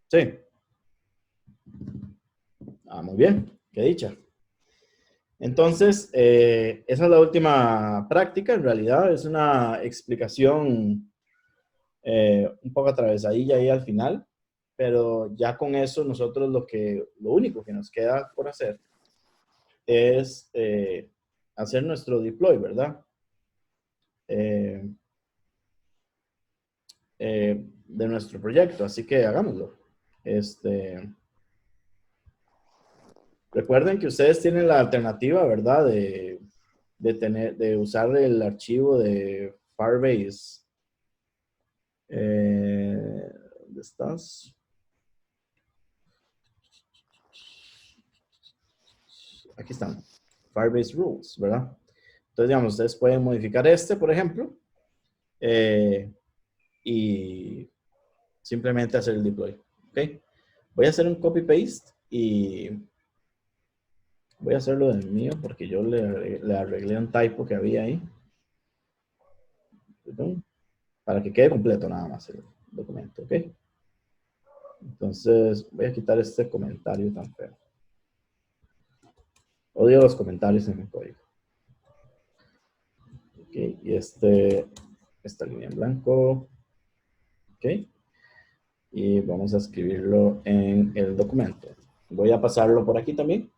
Sí. Muy bien. Qué dicha. Entonces, esa es la última práctica. En realidad es una explicación un poco atravesadilla ahí al final. Pero ya con eso nosotros lo único que nos queda por hacer es hacer nuestro deploy, ¿verdad? De nuestro proyecto, así que hagámoslo. Recuerden que ustedes tienen la alternativa, ¿verdad? De usar el archivo de Firebase. ¿Dónde estás? Aquí están. Firebase Rules, ¿verdad? Entonces, digamos, ustedes pueden modificar por ejemplo, y simplemente hacer el deploy. ¿Ok? Voy a hacer un copy-paste y voy a hacerlo del mío porque yo le arreglé un typo que había ahí. para que quede completo nada más el documento, ¿ok? Entonces, voy a quitar este comentario tan feo. Odio los comentarios en mi código. Ok, y esta línea en blanco. Ok. Y vamos a escribirlo en el documento. Voy a pasarlo por aquí también.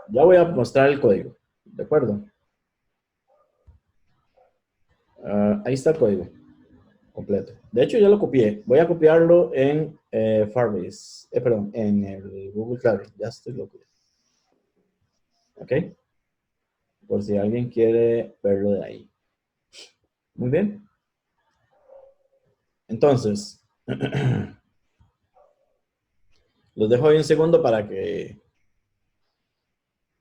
Ya voy a mostrar el código, ¿de acuerdo? Ahí está el código completo. De hecho, ya lo copié. Voy a copiarlo en Firebase. Perdón, en el Google Classroom. Ya estoy loco. ¿Ok? Por si alguien quiere verlo de ahí. Muy bien. Entonces, los dejo ahí un segundo para que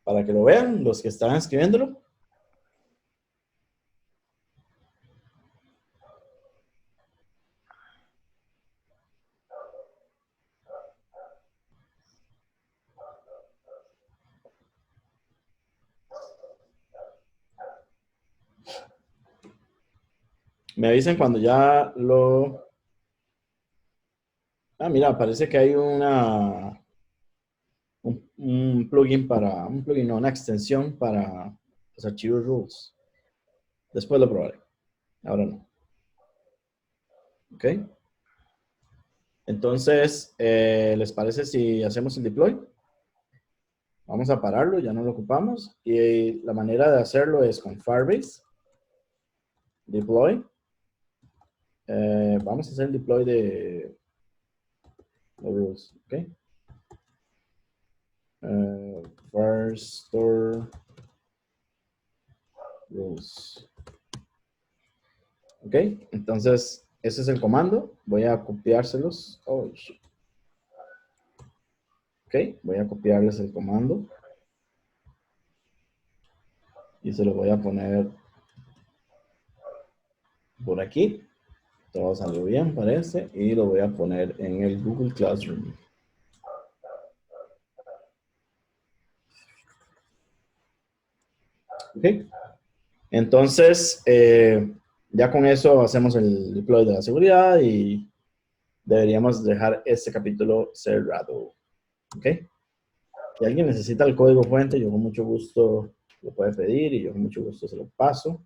lo vean, los que están escribiéndolo. Me avisan cuando ya lo... Ah, mira, parece que hay un plugin no, una extensión para los archivos rules. Después lo probaré. Ahora no. ¿Ok? Entonces, ¿les parece si hacemos el deploy? Vamos a pararlo, ya no lo ocupamos. Y la manera de hacerlo es con Firebase. Deploy. Vamos a hacer el deploy de rules. ¿Ok? Firestore rules. ¿Ok? Entonces, ese es el comando. Voy a copiárselos. Oh, shit. Ok, voy a copiarles el comando. Y se lo voy a poner por aquí. Todo salió bien, parece. Y lo voy a poner en el Google Classroom. Ok. Entonces, ya con eso hacemos el deploy de la seguridad y deberíamos dejar este capítulo cerrado. Ok. Si alguien necesita el código fuente, yo con mucho gusto lo puede pedir y yo con mucho gusto se lo paso.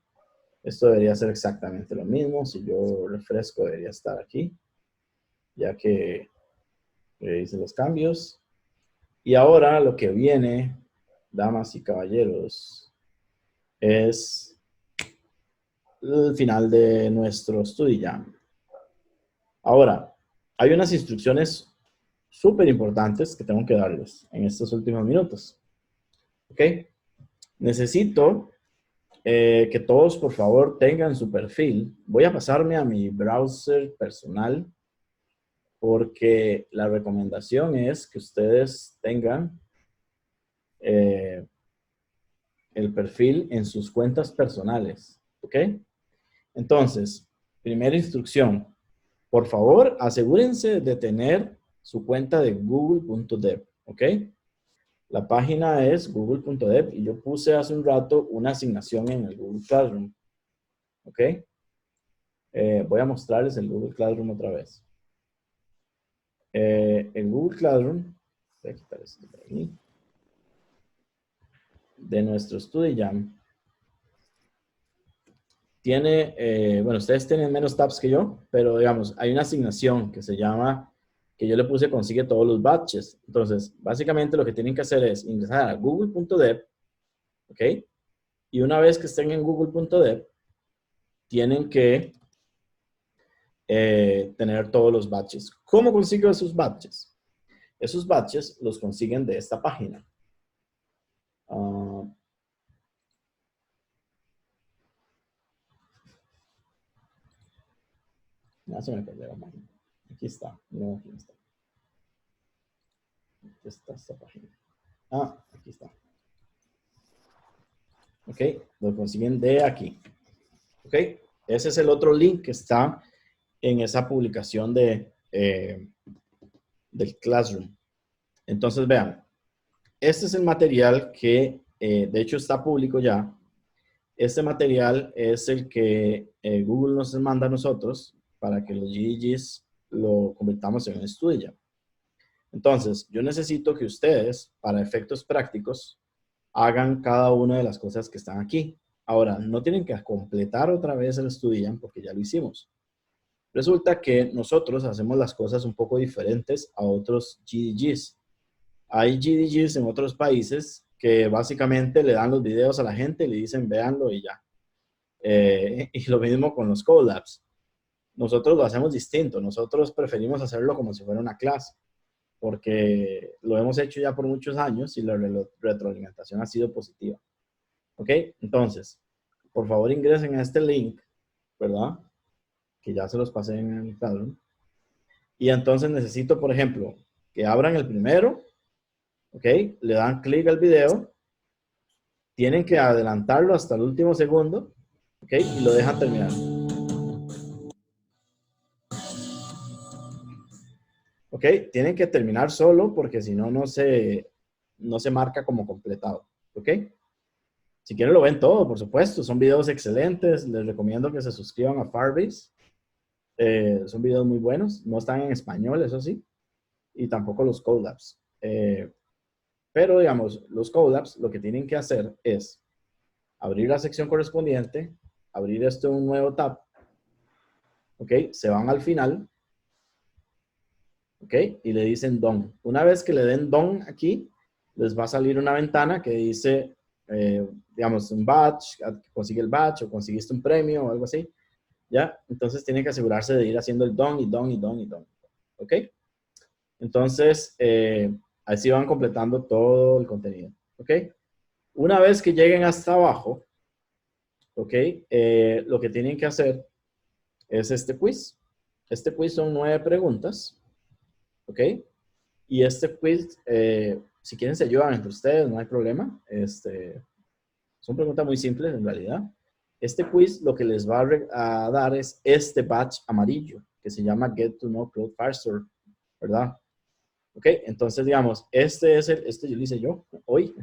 Esto debería ser exactamente lo mismo. Si yo refresco, debería estar aquí, ya que hice los cambios. Y ahora lo que viene, damas y caballeros, es el final de nuestro StudyJam. Ahora, hay unas instrucciones súper importantes que tengo que darles en estos últimos minutos. ¿Ok? Necesito que todos, por favor, tengan su perfil. Voy a pasarme a mi browser personal porque la recomendación es que ustedes tengan el perfil en sus cuentas personales. ¿Ok? Entonces, primera instrucción. Por favor, asegúrense de tener su cuenta de google.dev. ¿Ok? La página es google.dev y yo puse hace un rato una asignación en el Google Classroom. ¿Ok? Voy a mostrarles el Google Classroom otra vez. El Google Classroom, voy a quitar esto de ahí, de nuestro StudyJam, tiene, bueno, ustedes tienen menos tabs que yo, pero digamos, hay una asignación que se llama, que yo le puse consigue todos los batches. Entonces, básicamente lo que tienen que hacer es ingresar a google.dev, ¿ok? Y una vez que estén en google.dev, tienen que tener todos los batches. ¿Cómo consigo esos batches? Esos batches los consiguen de esta página. Ya se me perdió la página. Aquí está. No, aquí está. Aquí está esta página. Aquí está. Ok, lo consiguen de aquí. Ok, ese es el otro link que está en esa publicación del Classroom. Entonces, vean, este es el material que, de hecho, está público ya. Este material es el que Google nos manda a nosotros para que los GDGs lo convirtamos en un estudio. Entonces, yo necesito que ustedes, para efectos prácticos, hagan cada una de las cosas que están aquí. Ahora, no tienen que completar otra vez el estudio porque ya lo hicimos. Resulta que nosotros hacemos las cosas un poco diferentes a otros GDGs. Hay GDGs en otros países que básicamente le dan los videos a la gente, le dicen véanlo y ya. Y lo mismo con los Colabs. Nosotros lo hacemos distinto. Nosotros preferimos hacerlo como si fuera una clase, porque lo hemos hecho ya por muchos años y la retroalimentación ha sido positiva. ¿Ok? Entonces, por favor ingresen a este link, ¿verdad? Que ya se los pasé en el Classroom. Y entonces necesito, por ejemplo, que abran el primero, ¿ok? Le dan clic al video, tienen que adelantarlo hasta el último segundo, ¿ok? Y lo dejan terminar. ¿Ok? Tienen que terminar solo porque si no, no se marca como completado, ¿ok? Si quieren lo ven todo, por supuesto. Son videos excelentes. Les recomiendo que se suscriban a Firebase. Son videos muy buenos. No están en español, eso sí. Y tampoco los Colabs. Pero, digamos, los Colabs lo que tienen que hacer es abrir la sección correspondiente, abrir esto en un nuevo tab. ¿Ok? Se van al final. ¿Ok? Y le dicen Done. Una vez que le den Done aquí, les va a salir una ventana que dice, digamos, un badge, consigue el badge o conseguiste un premio o algo así. ¿Ya? Entonces tienen que asegurarse de ir haciendo el Done y Done y Done y Done. ¿Ok? Entonces, así van completando todo el contenido. ¿Ok? Una vez que lleguen hasta abajo, ¿ok? Lo que tienen que hacer es este quiz. Este quiz son 9 preguntas. ¿Ok? Y este quiz, si quieren se ayudan entre ustedes, no hay problema. Son preguntas muy simples en realidad. Este quiz lo que les va a dar es este badge amarillo, que se llama Get to Know Cloud Firestore, ¿verdad? ¿Ok? Entonces, digamos, este yo lo hice yo hoy.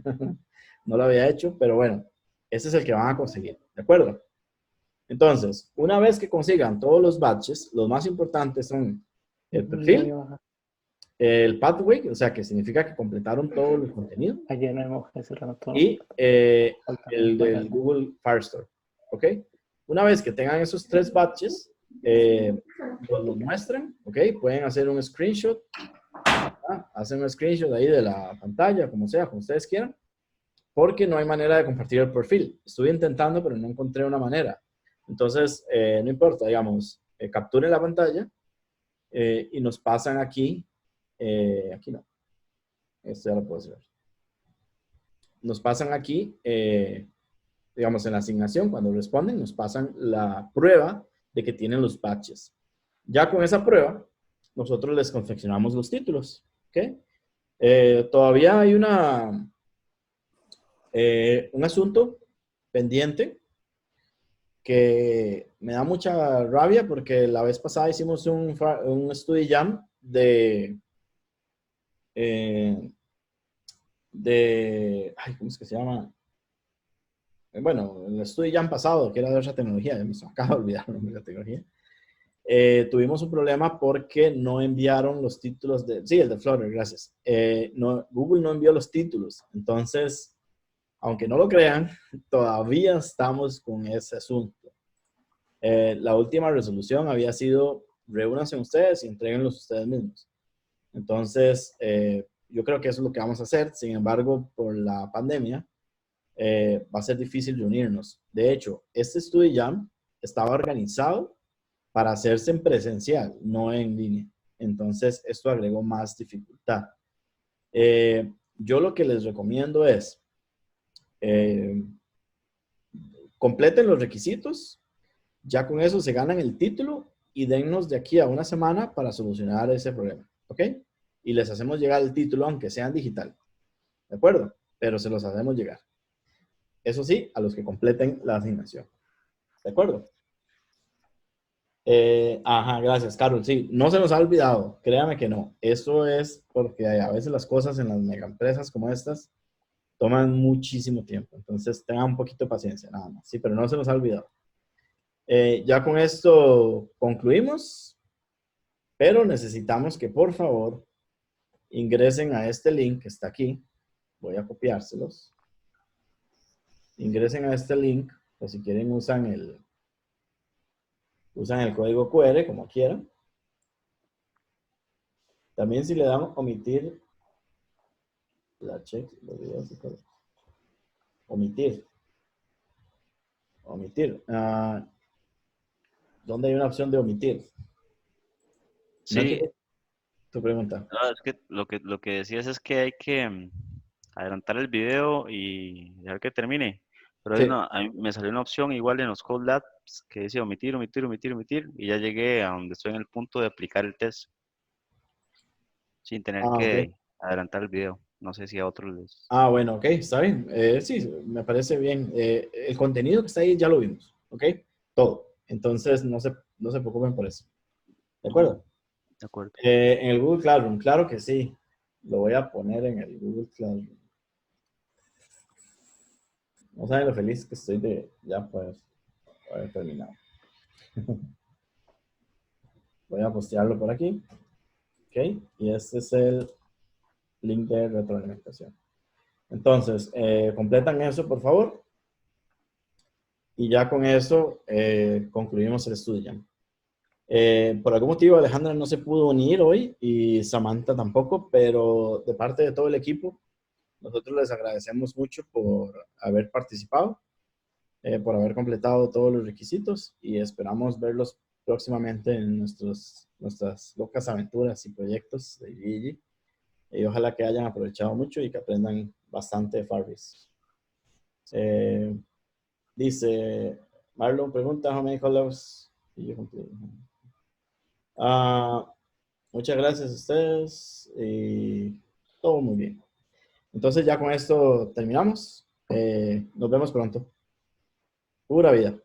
No lo había hecho, pero bueno, este es el que van a conseguir, ¿de acuerdo? Entonces, una vez que consigan todos los badges, los más importantes son el perfil, el pathway, o sea, que significa que completaron todo el contenido. Ayer no hemos cerrado todo. Y el del Google Firestore. ¿Ok? Una vez que tengan esos 3 batches, pues los muestran. ¿Ok? Pueden hacer un screenshot. Hacen un screenshot ahí de la pantalla, como sea, como ustedes quieran. Porque no hay manera de compartir el perfil. Estuve intentando, pero no encontré una manera. Entonces, no importa, digamos, capturen la pantalla y nos pasan aquí. Aquí no. Esto ya lo puedo hacer. Nos pasan aquí, digamos, en la asignación, cuando responden, nos pasan la prueba de que tienen los batches. Ya con esa prueba, nosotros les confeccionamos los títulos. ¿Ok? Todavía hay un asunto pendiente que me da mucha rabia porque la vez pasada hicimos un study jam ay, ¿cómo es que se llama? Bueno, el estudio ya han pasado, que era de otra tecnología, ya me acabo de olvidar el nombre de la tecnología. Tuvimos un problema porque no enviaron los títulos sí, el de Flutter, gracias. Google no envió los títulos, entonces, aunque no lo crean, todavía estamos con ese asunto. La última resolución había sido, reúnanse ustedes y entréguenlos ustedes mismos. Entonces, yo creo que eso es lo que vamos a hacer. Sin embargo, por la pandemia, va a ser difícil reunirnos. De hecho, este Study Jam estaba organizado para hacerse en presencial, no en línea. Entonces, esto agregó más dificultad. Yo lo que les recomiendo es, completen los requisitos, ya con eso se ganan el título y dennos de aquí a una semana para solucionar ese problema, ¿ok? Y les hacemos llegar el título, aunque sea en digital, ¿de acuerdo? Pero se los hacemos llegar. Eso sí, a los que completen la asignación. ¿De acuerdo? Ajá, gracias, Carol. Sí, no se nos ha olvidado. Créame que no. Eso es porque a veces las cosas en las megaempresas como estas toman muchísimo tiempo. Entonces, tengan un poquito de paciencia, nada más. Sí, pero no se nos ha olvidado. Ya con esto concluimos, pero necesitamos que, por favor, ingresen a este link que está aquí. Voy a copiárselos. Ingresen a este link, o si quieren usan el código QR, como quieran. También si le dan omitir, la check, los videos y todo. Omitir. Omitir. ¿Dónde hay una opción de omitir? Sí, Nacho, tu pregunta. no, es que lo que decías es que hay que adelantar el video y dejar que termine. Pero Sí. a mí me salió una opción igual en los Code Labs que dice omitir, omitir, omitir, omitir. Y ya llegué a donde estoy en el punto de aplicar el test sin tener Ok. que adelantar el video. No sé si a otros les... Bueno, ok, está bien. Sí, me parece bien. El contenido que está ahí ya lo vimos, ¿ok? Todo. Entonces, no se preocupen por eso. ¿De acuerdo? De acuerdo. En el Google Classroom, claro que sí. Lo voy a poner en el Google Classroom. No saben lo feliz que estoy de ya poder haber terminado. Voy a postearlo por aquí. ¿Ok? Y este es el link de retroalimentación. Entonces, completan eso, por favor. Y ya con eso concluimos el estudio. Por algún motivo Alejandra no se pudo unir hoy y Samantha tampoco, pero de parte de todo el equipo, nosotros les agradecemos mucho por haber participado, por haber completado todos los requisitos y esperamos verlos próximamente en nuestras locas aventuras y proyectos de Gigi. Y ojalá que hayan aprovechado mucho y que aprendan bastante de Firebase. Dice, Marlon pregunta, how many colors? Y yo cumplí. Muchas gracias a ustedes y todo muy bien. Entonces ya con esto terminamos. Nos vemos pronto. Pura vida.